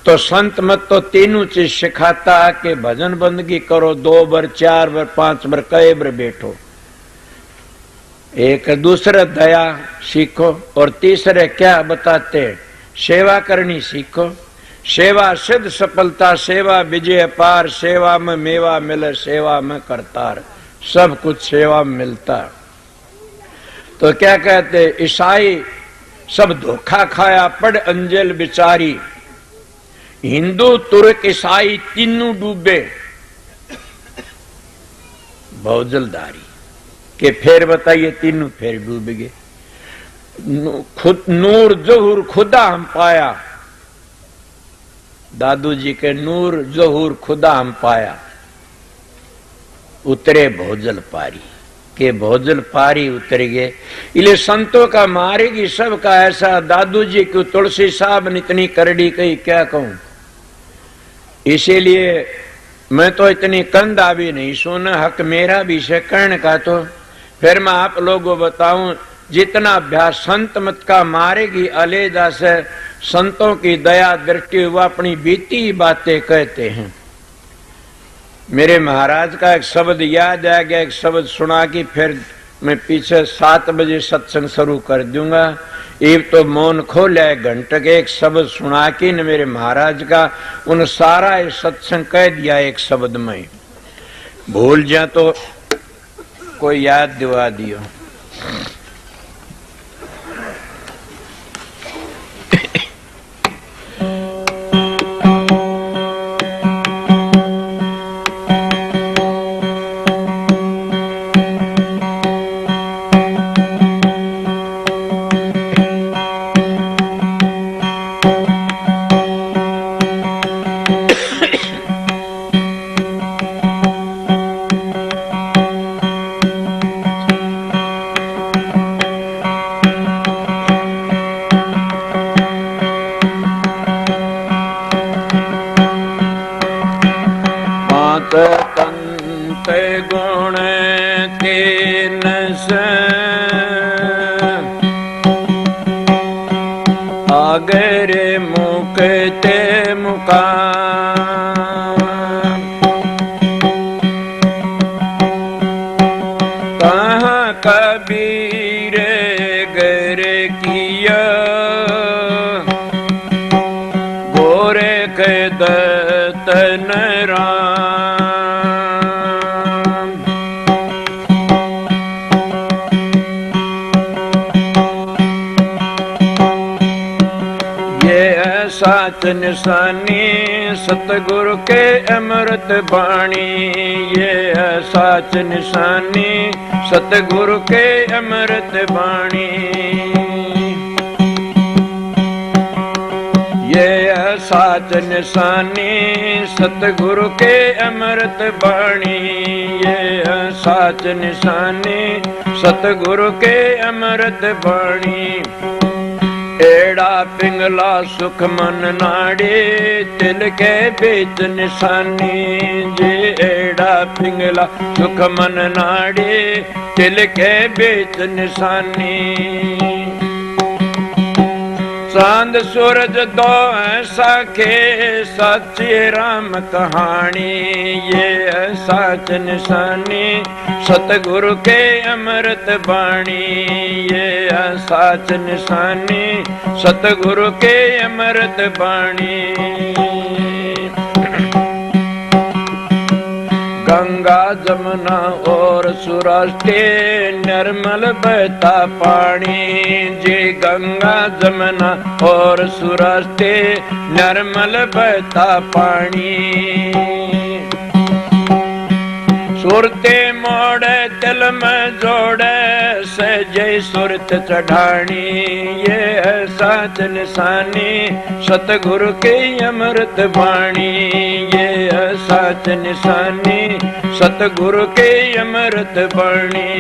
तो संत मत तो तीनों चीज सिखाता है कि भजन बंदगी करो, 2 बार 4 बार 5 बार कई बार बैठो। एक दूसरा दया सीखो और तीसरे क्या बताते? सेवा करनी सीखो। सेवा सिद्ध सफलता, सेवा विजय पार, सेवा में मेवा मिले, सेवा में करतार। सब कुछ सेवा में मिलता। तो क्या कहते? ईसाई सब धोखा खाया पड़ अंजल बिचारी। हिंदू तुर्क ईसाई तीनों डूबे भौजलदारी के। फिर बताइए तीनों फिर डूब गए। खुद नूर जहूर खुदा हम पाया, दादू जी के नूर जहूर खुदा हम पाया, उतरे भोजल पारी के। भोजल पारी उतर गए। इले संतों का मारेगी सबका ऐसा। दादू जी को तुलसी साहब ने इतनी करड़ी कही, क्या कहूं। इसीलिए मैं तो इतनी कंधा भी नहीं सुना, हक मेरा भी से कर्ण का। तो फिर मैं आप लोगों को बताऊं, जितना अभ्यास संत मत का मारेगी अलेजा से संतों की दया दृष्टि वो अपनी बीती बातें कहते हैं। मेरे महाराज का एक शब्द याद आ गया, एक शब्द सुना कि फिर मैं पीछे 7 बजे सत्संग शुरू कर दूंगा। एक तो मौन खोले घंटे के एक शब्द सुना कि न मेरे महाराज का उन सारा सत्संग कह दिया एक शब्द में। भूल जा तो कोई याद दिवा दियो। तंत गुण तीन से आगरे मुकते मुकाम। कहाँ कबीर गर किया गोरे के दतन राम। साच निशानी सतगुरु के अमृत बाणी। ये है साच निशानी सतगुरु के अमृत बाणी। ये है साच निशानी सतगुरु के अमृत बाणी। ये है साच निशानी सतगुरु के अमृत बाणी। एड़ा पिंगला सुख मन नाड़े तिल के बीच निशानी। जे एड़ा पिंगला सुख मन नाड़े तिल के बीच निशानी। चांद सूरज दो साखे सच्ची राम कहानी। ये साच निशानी सतगुरु के अमृत बाणी। ये साच निशानी सतगुरु के अमृत बाणी। गंगा जमुना और सुराष्टे निर्मल बहता पानी। जी गंगा जमुना और सुराष्टे निर्मल बहता पानी। सुरते मोड़े तिल में जोड़े सजय सुरत चढ़ानी। ये है साच निशानी सतगुरु के अमृत बाणी। ये है साच निशानी सतगुरु के अमृत बाणी।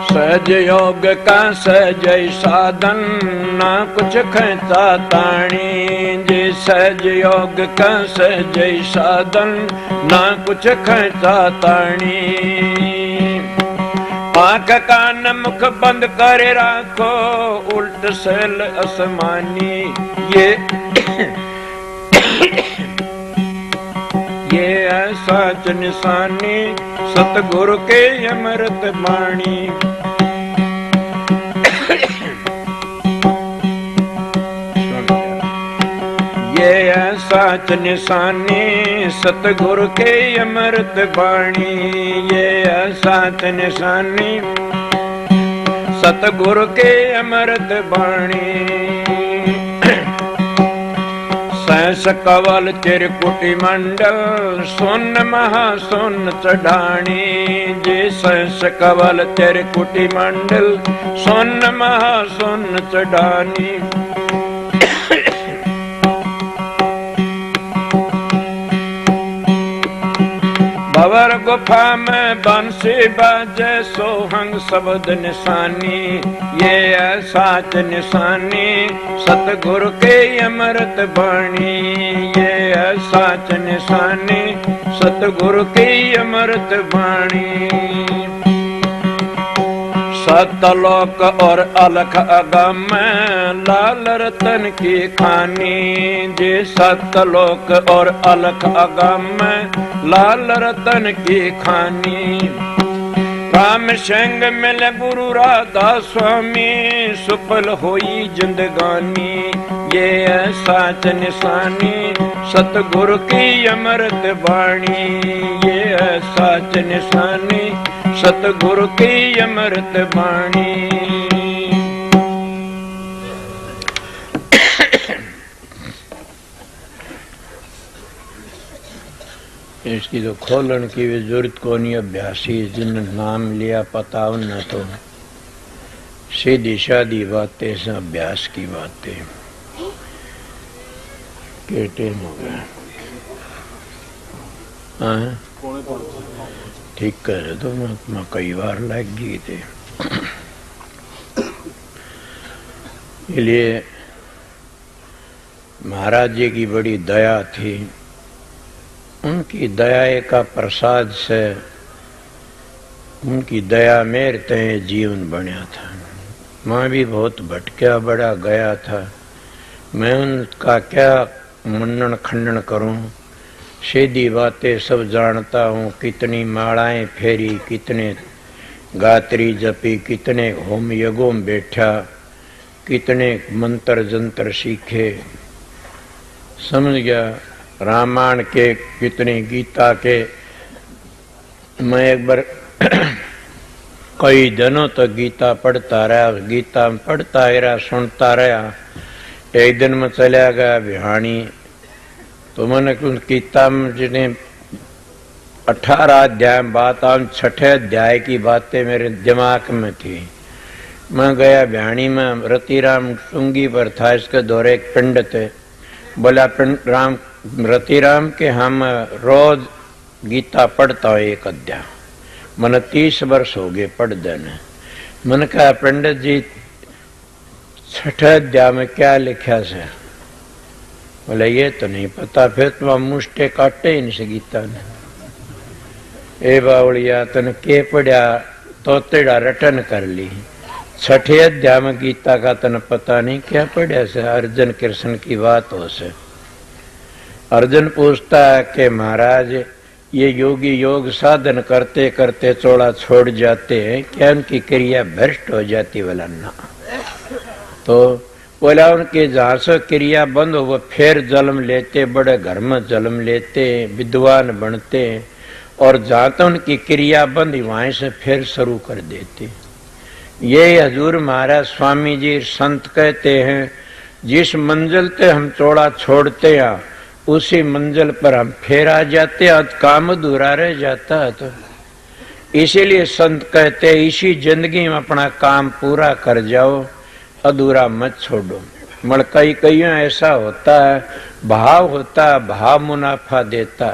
सहज योग का सहजय साधन ना कुछ खैता ताणी। जे सहज योग का सहजय साधन ना कुछ खैता ताणी। आंख कान मुख बंद करे राखो उल्ट सल असमानी। ये साच निशानी सतगुरु के अमृत बाणी। ये साच निशानी सतगुरु के अमृत वाणी ये साच निशानी सतगुरु के अमृत वाणी सहस कवल चिरकुटी मंडल सुन महासुन चढ़ानी जी सहस कवल चिरकुटी मंडल सुन महासुन चढ़ानी भवर गुफा में बंसी बाजे सोहंग शब्द निशानी ये साच निशानी सतगुरु के अमृत वाणी ये साच निशानी सतगुरु की अमृत वाणी सतलोक और अलख अगम लाल रतन की खानी जी सतलोक और अलख अगम लाल रतन की खानी राम संग मिल गुरु राधा स्वामी सुफल होई जिंदगानी ये साच निशानी सतगुरु की अमृत वाणी ये साच निशानी सतगुरु की अमृत वाणी इसकी तो खोलन की भी जरूरत को नहीं। अभ्यासी जिन नाम लिया पता न तो सीधी सादी बातें से अभ्यास की बातें के टाइम हो गया। ठीक कर तो मैं कई बार लग गई थे इसलिए महाराज जी की बड़ी दया थी। उनकी दया का प्रसाद से उनकी दया मेरे तय जीवन बनया था। मैं भी बहुत भटका बड़ा गया था। मैं उनका क्या मनन खंडन करूं। सीधी बातें सब जानता हूँ। कितनी मालाएं फेरी कितने गात्री जपी कितने होम यज्ञों में बैठा कितने मंत्र जंत्र सीखे समझ गया। रामायण के कितने गीता के मैं एक बार कई दिनों तक गीता पढ़ता रहा। गीता में पढ़ता रहा सुनता रहा। एक दिन में चला गया बिहानी तो मैंने गीता में जिन्हें 18 अध्याय बात आम 6ठे अध्याय की बातें मेरे दिमाग में थी। मैं गया बिहानी में रतिराम चुंगी पर था। इसके दौरे एक पंडित है बोला रतिराम के हम रोज गीता पढ़ता हो एक अध्याय। मैंने 30 वर्ष हो गए पढ़ देने। मैंने कहा पंडित जी 6ठे अध्याय में क्या लिखा से? बोले ये तो नहीं पता। फिर तुम मुष्टे काटे इनसे गीता ने। ए बावड़िया तन के पढ़िया तो तेरा रटन कर ली। 6ठे अध्याय में गीता का तन पता नहीं क्या पढ़िया से। अर्जुन कृष्ण की बात हो से। अर्जुन पूछता है कि महाराज ये योगी योग साधन करते करते चोला छोड़ जाते हैं क्या उनकी क्रिया भ्रष्ट हो जाती? बोला ना। तो बोला उनके जहाँ से क्रिया बंद हो वो फिर जन्म लेते बड़े घर में जन्म लेते विद्वान बनते और जहाँ तक उनकी क्रिया बंद वहीं से फिर शुरू कर देते। ये हजूर महाराज स्वामी जी संत कहते हैं जिस मंजिल पे हम चोला छोड़ते हैं उसी मंजिल पर हम फिर आ जाते हैं। काम अधूरा रह जाता है तो इसीलिए संत कहते हैं इसी जिंदगी में अपना काम पूरा कर जाओ अधूरा मत छोड़ो। मगर कई ऐसा होता है भाव होता है भाव मुनाफा देता।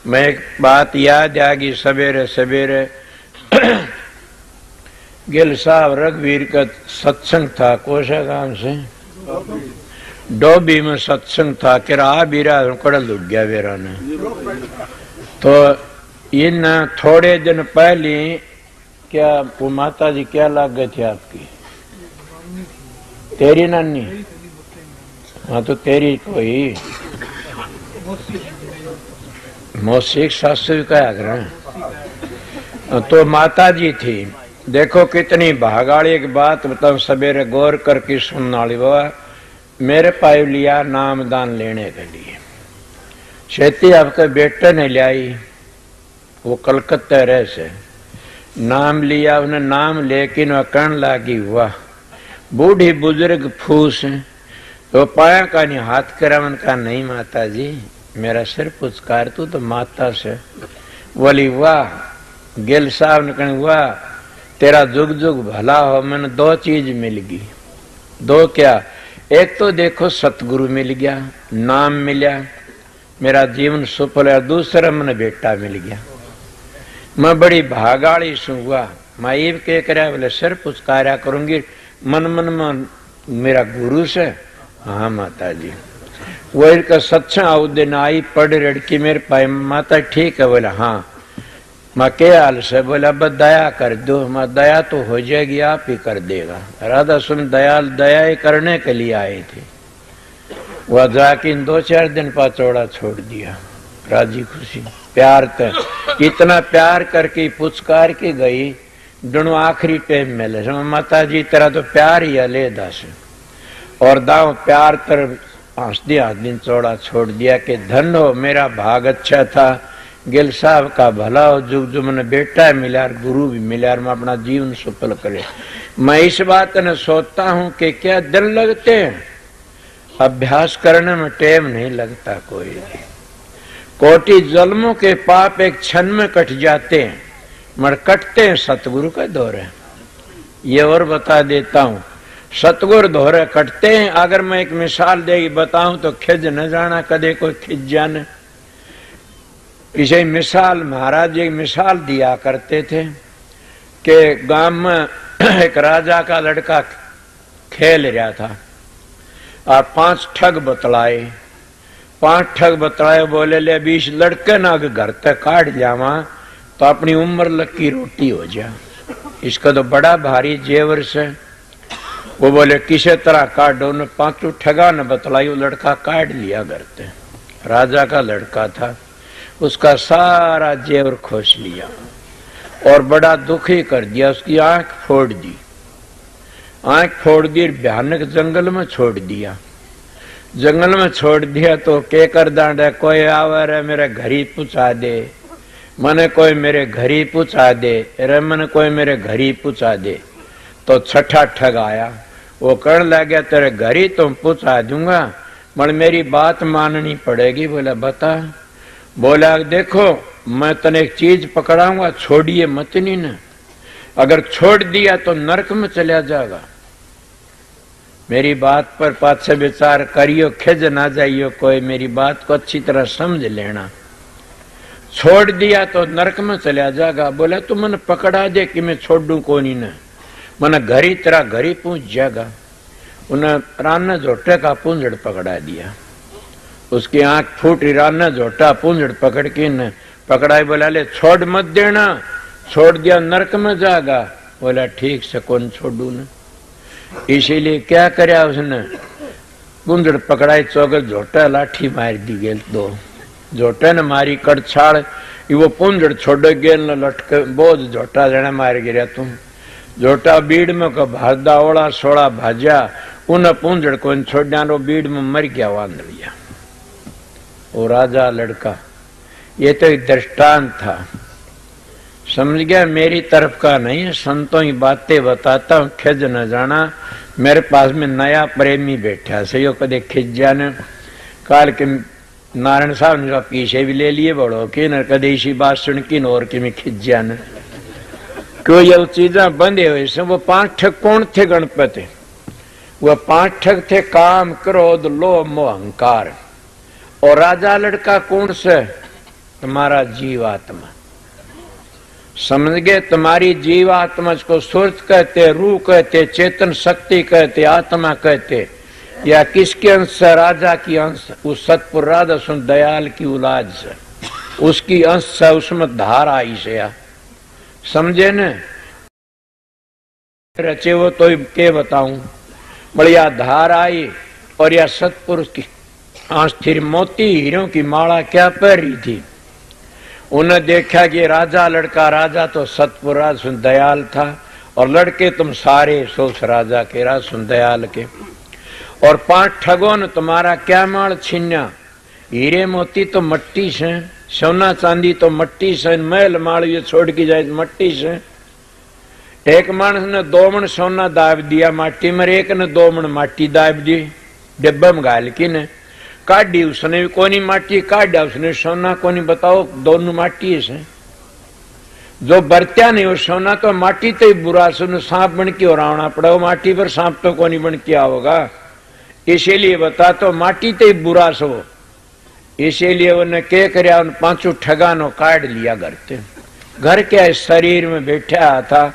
मैं एक बात याद आ गई सवेरे सवेरे गिल साहब रघुवीर का सत्संग था कोशा गांव से डोबी में सत्संग था कि आ बीरा कड़ल उठ गया वेरा ने। तो इन थोड़े दिन पहले क्या वो माता जी क्या लाग गई थी आपकी? तेरी नानी? हाँ तो तेरी कोई मौसिक सासू क्या कर तो माता जी थी। देखो कितनी भागाड़ी की बात बताओ सवेरे गौर करके सुनने वाली। वो मेरे पास लिया नामदान लेने के लिए खेती आपके बेटे ने लाई, वो कलकत्ता रह से नाम लिया, उन्हें नाम लेकिन वह कहन लागी वाह बूढ़ी बुजुर्ग फूस है। तो पाया का नहीं हाथ करावन का नहीं माता जी मेरा सिर पुचकार तू तो माता से। बोली वाह गिल साहब ने कहने वाह तेरा जुग जुग भला हो, मैंने दो चीज मिल गई। दो क्या, एक तो देखो सतगुरु मिल गया, नाम मिला, मेरा जीवन सफल है। दूसरा मैंने बेटा मिल गया, मैं बड़ी भागाड़ी सुआ। मैं ये कह कर बोले सिर पुचकारा करूंगी मन मन में मेरा गुरु से। हाँ माता जी वो इनका सत्संग आउ दिन आई पढ़ लड़की मेरे पाए माता ठीक है। बोला हाँ। मैं क्या हाल से? बोला बस दया कर दो। मैं दया तो हो जाएगी आप ही कर देगा। राधा सुन दयाल दया ही करने के लिए आए थे। वह जाके इन 2-4 दिन पाचौड़ा छोड़ दिया राजी खुशी प्यार तक। इतना प्यार करके पुचकार के गई दोनों आखिरी टाइम मिले माता जी तेरा तो प्यार ही अलहदा से। और दाव प्यार तर हंसदे हाथ दिन चौड़ा छोड़ दिया कि धन हो मेरा भाग अच्छा था, गिल साहब का भला हो, जुग जुग मैंने बेटा मिला और गुरु भी मिला और मैं अपना जीवन सफल करे। मैं इस बात ने सोचता हूं कि क्या दिन लगते हैं, अभ्यास करने में टाइम नहीं लगता। कोई कोटि जन्मों के पाप एक क्षण में कट जाते हैं, मगर कटते हैं सतगुरु का दौरे। ये और बता देता हूं सतगुरु दौरे कटते हैं। अगर मैं एक मिसाल देगी बताऊं तो खिज न जाना कदे कोई खिज जाने। इसे मिसाल महाराज एक मिसाल दिया करते थे कि गांव में एक राजा का लड़का खेल रहा था और 5 ठग बतलाए। 5 ठग बतलाए बोले ले 20 लड़के ना घर तक काट जावा तो अपनी उम्र लग की रोटी हो जा। इसका तो बड़ा भारी जेवर से। वो बोले किसी तरह काट दो। 5 ठगा न बतलाई, वो लड़का काट लिया घर से। राजा का लड़का था, उसका सारा जेवर खोस लिया और बड़ा दुखी कर दिया। उसकी आंख फोड़ दी, आंख फोड़ दी, भयानक जंगल में छोड़ दिया। जंगल में छोड़ दिया तो के कर दांडा कोई आवर है मेरे घर ही पूछा दे, मने कोई मेरे घर ही पूछा दे, रे मन कोई मेरे घर ही पूछा दे। तो छठा ठग आया, वो कहने लगा तेरे घर ही तुम पूछा दूंगा मगर मेरी बात माननी पड़ेगी। बोला बता। बोला देखो मैं तने एक चीज पकड़ाऊंगा, छोड़िए मत नहीं न, अगर छोड़ दिया तो नरक में चला जाएगा। मेरी बात पर पाछे विचार करियो, खिज ना जाइयो, कोई मेरी बात को अच्छी तरह समझ लेना। छोड़ दिया तो नरक में चला जाएगा। बोला तू मन पकड़ा दे कि मैं छोड़ दूं कोनी न, मन घरी तेरा घरी पूछ जाएगा। उन्हें राना झोटे का पूंजड़ पकड़ा दिया, उसकी आंख फूटी, राना झोटा पूंजड़ पकड़ के न पकड़ाई। बोला ले छोड़ मत देना, छोड़ दिया नरक में जाएगा। बोला ठीक से कौन छोड़ू न। इसीलिए क्या करया उसने, पूंजड़ पकड़ाई, चौगल झोटा लाठी मार दी गेल। 2 झोटे ने मारी कड़छाड़, वो पूंजड़ छोड़ गेल न लटके बोझ झोटा जने मार गिरा। तुम झोटा बीड़ में को भाजदा ओड़ा सोड़ा भाजा, उन पूंजड़ को छोड़ा रो बीड़ में मर गया वांदड़िया। वो राजा लड़का, ये तो एक दृष्टांत था, समझ गया। मेरी तरफ का नहीं है, संतों की बातें बताता हूँ, खिज न जाना। मेरे पास में नया प्रेमी बैठा से यो कदे खिज जाने। काल के नारायण साहब ने पीछे भी ले लिए बड़ो कि न कदे इसी बात सुन की और कि मैं खिज जाने। क्यों ये चीजा बंधे हुए से। वो 5 ठग कौन थे गणपति? वह 5 ठग थे काम क्रोध लोभ मोह अहंकार। और राजा लड़का कौन से? तुम्हारा जीवात्मा। समझ गए? तुम्हारी जीवात्मा को सुरत कहते, रूह कहते, चेतन शक्ति कहते, आत्मा कहते, या किसके अंश से? राजा की अंश, उस सतपुर राधा सुन दयाल की औलाद से, उसकी अंश से, उसमें धार आई से। समझे न? रचे वो तो के बताऊं, बढ़िया धार आई और या सतपुरुष की आंच थी। मोती हीरों की माला क्या पहन रही थी। उन्हें देखा कि राजा लड़का, राजा तो सतपुर राज सुन दयाल था और लड़के तुम सारे सोच राजा के राज सुन दयाल के। और 5 ठगों ने तुम्हारा क्या माल छीना? हीरे मोती तो मट्टी से, सोना चांदी तो मट्टी से, महल माड़िए छोड़ के जाए मट्टी से। एक मानस ने 2 मन सोना दाब दिया माटी में, एक ने 2 मन माटी दाब दी डिब्बा में घाल की ने काटी, उसने भी कोनी माटी काटा, उसने सोना कोनी। बताओ दोनों माटी से जो बरत्या नहीं वो सोना तो माटी तो ही बुरा सुन सांप बन के और आना पड़ा, वो माटी पर सांप तो कोनी बन के होगा। इसीलिए बता तो माटी तो ही बुरा सो, इसीलिए उन्हें क्या कर उन 5 ठगानो काट लिया घर के शरीर में बैठा था।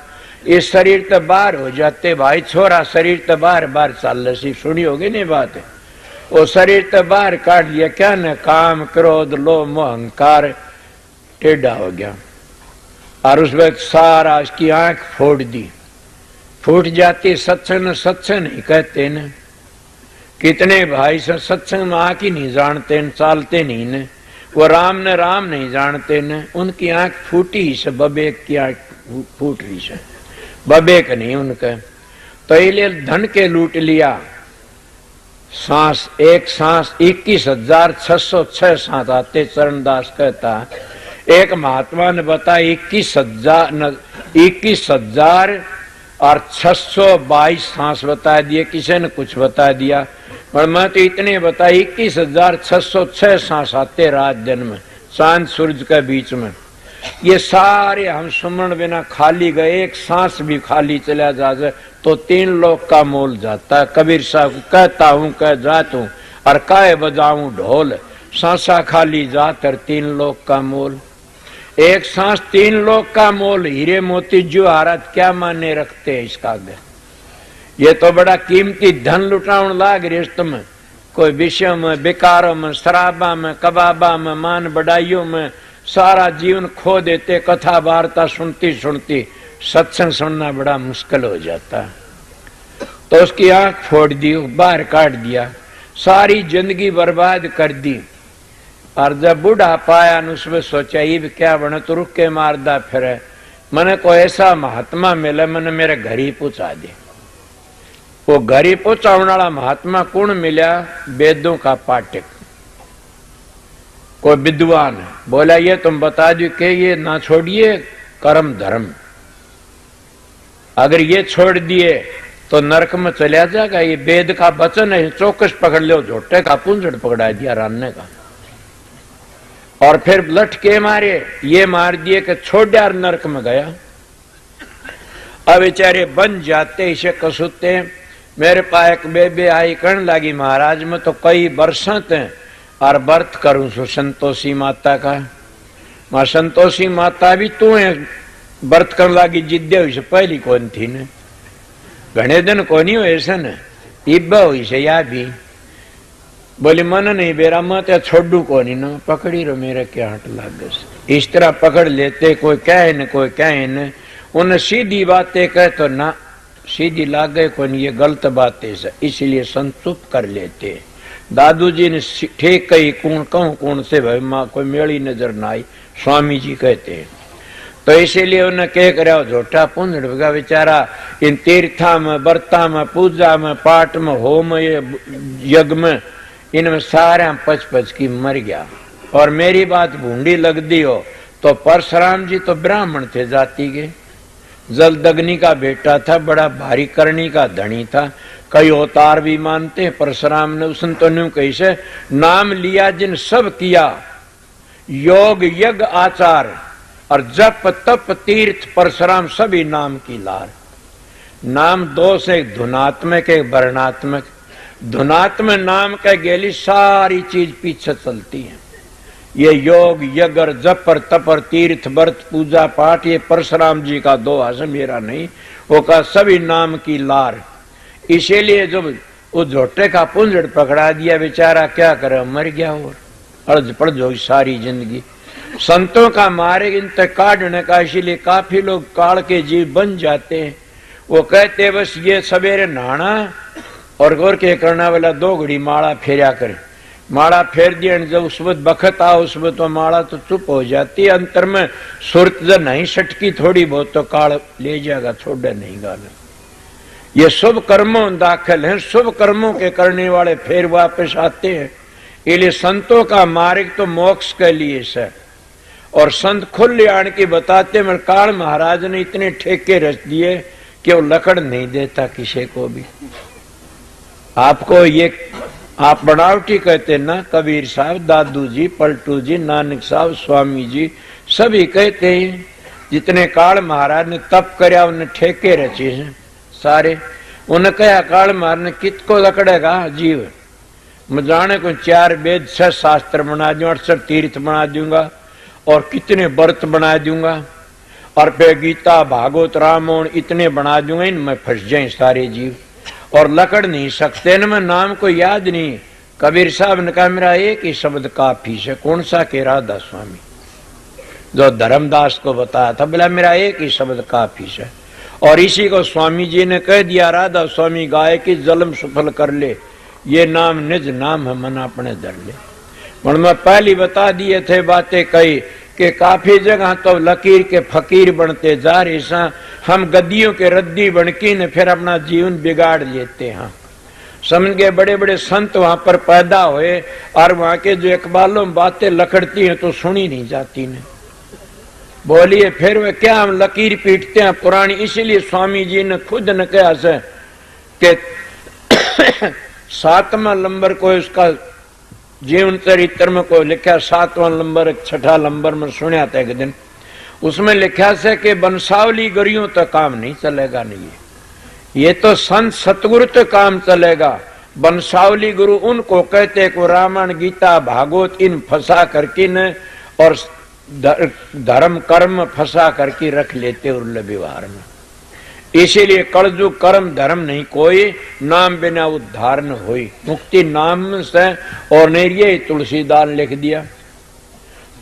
इस शरीर तो बाहर हो जाते भाई छोरा, शरीर तो बाहर बाहर चल रही, सुनी होगी नहीं बात है। वो शरीर तो बाहर काट लिया, क्या न काम क्रोध लोभ मोह अहंकार टेढ़ा हो गया और उस वक्त सारा उसकी आंख फोड़ दी, फूट जाती। सत्संग सत्संग नहीं कहते न, कितने भाई से सत्संग में आंख ही नहीं जानते न, चालते नहीं न, वो राम ने राम नहीं जानते न, उनकी आंख फूटी से, बबेक की आंख फूट रही से, बबेक नहीं उनका। तो इसलिए धन के लूट लिया। सांस एक सांस 21,606 सांस आते। चरणदास कहता एक महात्मा ने बताया 21,000 और 622 सांस बता दिए, किसी ने कुछ बता दिया, पर मैं तो इतने बताया 21,606 सांस आते रात दिन में, चांद सूरज के बीच में। ये सारे हम सुमरण बिना खाली गए, एक सांस भी खाली चला जाए तो 3 लोक का मोल जाता। कबीर साहब कहता हूँ कह जात हूँ और काय बजाऊं ढोल, सांसा खाली जात और 3 लोक का मोल। एक सांस 3 लोक का मोल, हीरे मोती जवाहरात क्या माने रखते हैं इसका आगे। ये तो बड़ा कीमती धन लुटाउन लाग रही तुम्हें, कोई विषयों में, बेकारों में, शराबा में, कबाबा में, मान बढ़ाइयों में सारा जीवन खो देते। कथा वार्ता सुनती सुनती सत्संग सुनना बड़ा मुश्किल हो जाता। तो उसकी आंख फोड़ दी, बाहर काट दिया, सारी जिंदगी बर्बाद कर दी। और जब बूढ़ा पाया न उसमें सोचा ये भी क्या बने, तो रुक के मारदा फिर मैंने कोई ऐसा महात्मा मिले, मैंने मेरे घर ही पहुंचा दे। वो घर ही पहुंचाने वाला महात्मा कौन मिला? वेदों का पाठक, कोई विद्वान। बोला ये तुम बता दो कि ये ना छोड़िए कर्म धर्म, अगर ये छोड़ दिए तो नरक में चला जाएगा। ये वेद का वचन है, चौकस पकड़ लो। झोटे का पुंजड़ पकड़ा दिया रानने का, और फिर लठ के मारे ये मार दिए कि छोड़ यार नरक में गया। अब बेचारे बन जाते इसे कसुते। मेरे पास एक बेबे आई कहने लगी महाराज में तो कई वर्षों थे और व्रत करूं सो संतोषी माता का। मां संतोषी माता भी तू है व्रत करने लगी, जिद्दे हुई से पहली कौन थी ने, घने दिन को नहीं हुए से न, इब्बा हुई से या भी। बोली मन नहीं बेरा मैं तो छोड़ू को नहीं ना, पकड़ी रो मेरा क्या हट लाग। इस तरह पकड़ लेते, कोई कहे न कोई कहे न। उन्हें सीधी बातें कहे तो ना सीधी लाग गए को नहीं, ये गलत बातें से, इसलिए संतुप कर लेते। दादू जी ने ठीक कही, कौन कहूं कौन से भाई माँ कोई मेली नजर ना आई, स्वामी जी कहते हैं। तो इसीलिए उन्हें क्या करा, झोटा पुंजड़ भगा बेचारा इन तीर्था में, व्रता में, पूजा में, पाठ में, होम यज्ञ में, इनमें सारे पच की मर गया। और मेरी बात भूंडी लग दी हो तो परशुराम जी तो ब्राह्मण थे जाति के, जलदग्नि का बेटा था, बड़ा भारी करनी का धनी था। कई अवतार भी मानते हैं परशुराम ने। उसने तो न्यू कैसे नाम लिया जिन सब किया, योग यज्ञ आचार और जप तप तीर्थ परशुराम सभी नाम की लार। नाम 2 से, एक धुनात्मक एक वर्णात्मक। धुनात्मक नाम का गेली सारी चीज पीछे चलती है। ये योग यज्ञ और जप और तप और तीर्थ व्रत पूजा पाठ ये परशुराम जी का दोहा है, मेरा नहीं। वो का सभी नाम की लार। इसीलिए जब उस झोटे का पुंजड़ पकड़ा दिया बेचारा क्या करे, मर गया और अर्ज पड़ जो सारी जिंदगी। संतों का मारे इंत काटने का, इसीलिए काफी लोग काल के जीव बन जाते हैं। वो कहते बस ये सवेरे नहाना और गौर के करना वाला 2 घड़ी माला फेरा करे। माला फेर दिया, जब उस वक्त बखत आ उस वक्त तो माला तो चुप हो जाती है। अंतर में सुरत जब नहीं सटकी थोड़ी बहुत तो काल ले जाएगा, छोड़े नहीं गाल। ये शुभ कर्मों दाखिल हैं, शुभ कर्मों के करने वाले फिर वापस आते हैं। इसलिए संतों का मार्ग तो मोक्ष के लिए से, और संत खुल्याण की बताते में काल महाराज ने इतने ठेके रच दिए कि वो लकड़ नहीं देता किसी को भी। आपको ये आप बनावटी कहते ना, कबीर साहब, दादू जी, पलटू जी, नानक साहब, स्वामी जी सभी कहते हैं जितने काल महाराज ने तप करया उन्हें ठेके रचे हैं सारे। उन्हें कहा काल महाराज ने कित को लकड़ेगा जीव, मैं जाने को 4 वेद 6 शास्त्र बना दूंगा, 68 तीर्थ बना दूंगा और कितने व्रत बना दूंगा और फिर गीता भागवत रामायण इतने बना दूंगा, इनमें फंस जाए सारे जीव और लकड़ नहीं सकते न। मैं नाम को याद नहीं। कबीर साहब ने कहा मेरा एक ही शब्द काफी है। कौन सा? के राधा स्वामी, जो धर्मदास को बताया था, बोला मेरा एक ही शब्द काफी है। और इसी को स्वामी जी ने कह दिया, राधा स्वामी गाय की जन्म सफल कर ले, ये नाम निज नाम है मन अपने धर ले। पर मैं पहली बता दिए थे बातें कही कि काफी जगह तो लकीर के फकीर बनते जा रहे सा, हम गद्दियों के रद्दी बनकी ने फिर अपना जीवन बिगाड़ लेते हैं। समझ गए? बड़े बड़े संत वहां पर पैदा हुए और वहां के जो इकबालों में बातें लकड़ती हैं तो सुनी नहीं जाती ने। बोलिए फिर वे क्या हम लकीर पीटते हैं पुरानी। इसीलिए स्वामी जी ने खुद ने कहा से कि 7वां नंबर को इसका जीवन चरित्र में को लिखा, 7वां नंबर 6ठा नंबर में सुना था एक दिन, उसमें लिखा से कि बंसावली गरियों तक काम नहीं चलेगा। नहीं ये तो संत सतगुरु तक काम चलेगा। बंसावली गुरु उनको कहते को रामायण गीता भागवत इन फंसा करके न और धर्म कर्म फंसा करके रख लेते उर्ल व्यवहार में। इसीलिए कलजुग कर्म धर्म नहीं कोई, नाम बिना उद्धार न होई, मुक्ति नाम से। और नहीं तुलसीदास लिख दिया।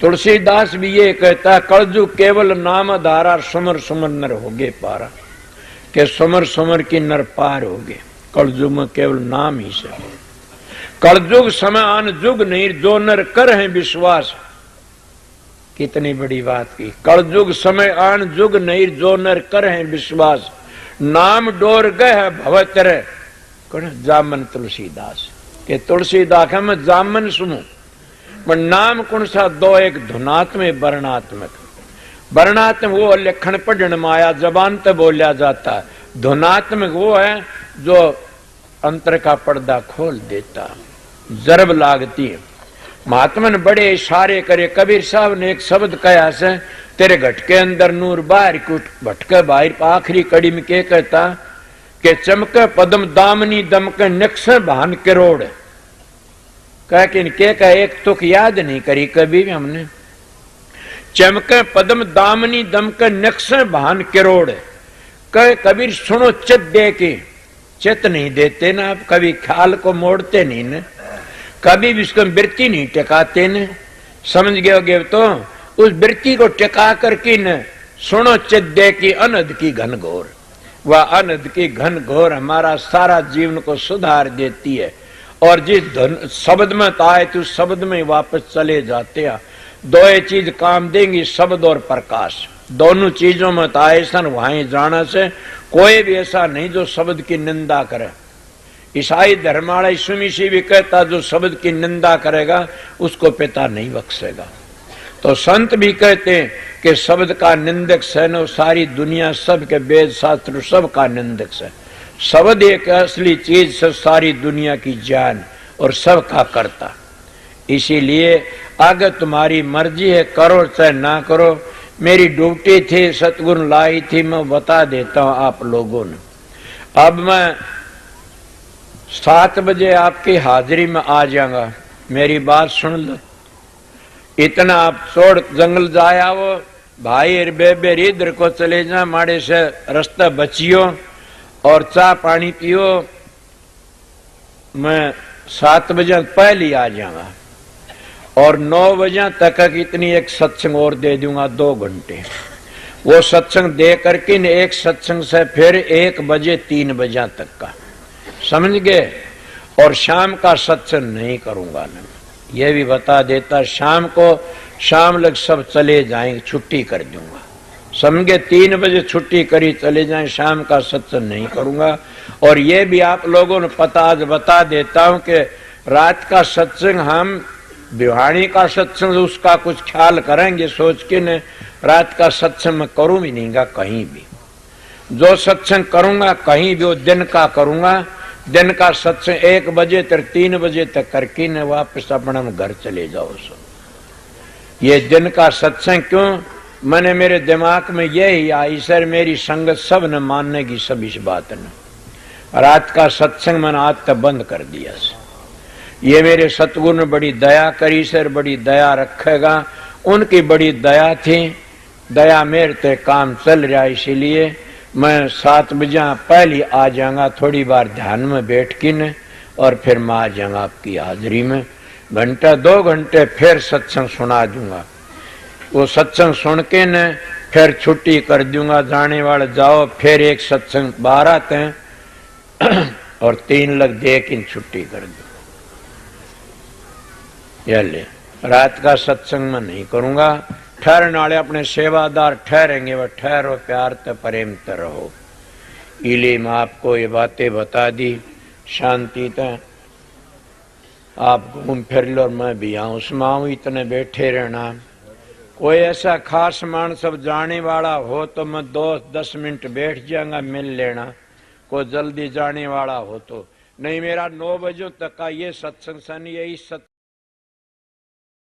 तुलसीदास भी ये कहता है कलजुग केवल नाम धारा, सुमर सुमर नर होगे पारा, के सुमर सुमर की नर पार होगे। कलजुग में केवल नाम ही से। कलजुग समय आन जुग नहीं, जो नर कर है विश्वास। कितनी बड़ी बात की। कलजुग समय आन जुग नहीं, जो नर कर है विश्वास, नाम डोर गए भवतर कौन जामन तुलसीदास के। तुलसीदास है मैं जामन सुनू, पर नाम कौन सा? दो, एक धुनात्मक वर्णात्मक। वर्णात्मक वो लिखण पढ़न माया जबान तो बोलिया जाता है, धुनात्मक वो है जो अंतर का पर्दा खोल देता, जरब लागती है। महात्मा ने बड़े इशारे करे। कबीर साहब ने एक शब्द कहा से, तेरे घट के अंदर नूर बाहर कुट भटके बाहर। आखिरी कड़ी में क्या कहता कि चमके पदम दामनी दमके निक्स भान करोड़। कह के कह एक तुक याद नहीं करी कभी भी हमने। चमके पदम दामनी दमके निक्स भान करोड़। कह कबीर सुनो चित दे के, चित नहीं देते ना आप, कभी ख्याल को मोड़ते नहीं ना, कभी भी उसको वृत्ति नहीं टिकाते न। समझ गए तो उस वृत्ति को टिका करके न सुनो चित दे की अनद की घन घोर। वह अनद की घन घोर हमारा सारा जीवन को सुधार देती है। और जिस शब्द में आए तो शब्द में वापस चले जाते हैं। दो चीज काम देंगी, शब्द और प्रकाश। दोनों चीजों में आए सन वहां जाना से कोई भी ऐसा नहीं जो शब्द की निंदा करे। ईसाई धर्माड़ा यीशु भी कहता जो शब्द की निंदा करेगा उसको पिता नहीं बख्शेगा। तो संत भी कहते हैं कि शब्द का निंदक से न सारी दुनिया, सब के वेद शास्त्र सब का निंदक से। शब्द एक असली चीज से सारी दुनिया की जान और सब का करता। इसीलिए अगर तुम्हारी मर्जी है करो चाहे ना करो। मेरी ड्यूटी थी, सतगुरु लाई थी, मैं बता देता हूं आप लोगों ने। अब मैं 7 बजे आपकी हाजिरी में आ जाऊंगा। मेरी बात सुन लो। इतना आप छोड़ जंगल जाया वो भाई बेबे इधर को चले जा, माड़े से रास्ता बचियो और चाय पानी पियो। मैं 7 बजे पहले आ जाऊंगा और 9 बजे तक इतनी एक सत्संग और दे दूंगा 2 घंटे। वो सत्संग दे करके एक सत्संग से फिर 1 बजे 3 बजे तक का, समझ गए। और शाम का सत्संग नहीं करूंगा ना, ये भी बता देता। शाम को शाम लग सब चले जाएंगे, छुट्टी कर दूंगा, समझ गए। 3 बजे छुट्टी करी चले जाएं, शाम का सत्संग नहीं करूंगा। और ये भी आप लोगों ने पता आज बता देता हूं कि रात का सत्संग हम बिहानी का सत्संग उसका कुछ ख्याल करेंगे सोच के न, रात का सत्संग मैं करूं भी नहींगा कहीं भी। जो सत्संग करूंगा कहीं भी वो दिन का करूंगा। दिन का सत्संग 1 बजे तक 3 बजे तक करके न वापस अपना घर चले जाओ। सो ये दिन का सत्संग क्यों मैंने मेरे दिमाग में यही आई सर मेरी संगत सब न मानने की सब इस बात न। रात का सत्संग मैंने आज तक बंद कर दिया सर। ये मेरे सतगुरु ने बड़ी दया करी सर, बड़ी दया रखेगा। उनकी बड़ी दया थी, दया मेरे ते काम चल रहा। इसीलिए मैं 7 बजे पहले आ जाऊंगा, थोड़ी बार ध्यान में बैठ के न और फिर मैं आ जाऊंगा आपकी हाजिरी में। घंटा 2 घंटे फिर सत्संग सुना दूंगा। वो सत्संग सुन के न फिर छुट्टी कर दूंगा। जाने वाले जाओ, फिर एक सत्संग 12 आते हैं और 3 लग दे के छुट्टी कर दूंगा। ले रात का सत्संग में नहीं करूंगा। ठहरने वाले अपने सेवादार ठहरेंगे, वह ठहरो, प्यार ते प्रेम ते रहो। इले मैं आपको ये बातें बता दी। शांति ते आप घूम फिर लो और मैं भी आऊं, उसमें आऊं इतने बैठे रहना। कोई ऐसा खास मान सब जाने वाला हो तो मैं 2-10 मिनट बैठ जाऊंगा, मिल लेना। कोई जल्दी जाने वाला हो तो नहीं। मेरा 9 बजे तक का ये सत्संग सन यही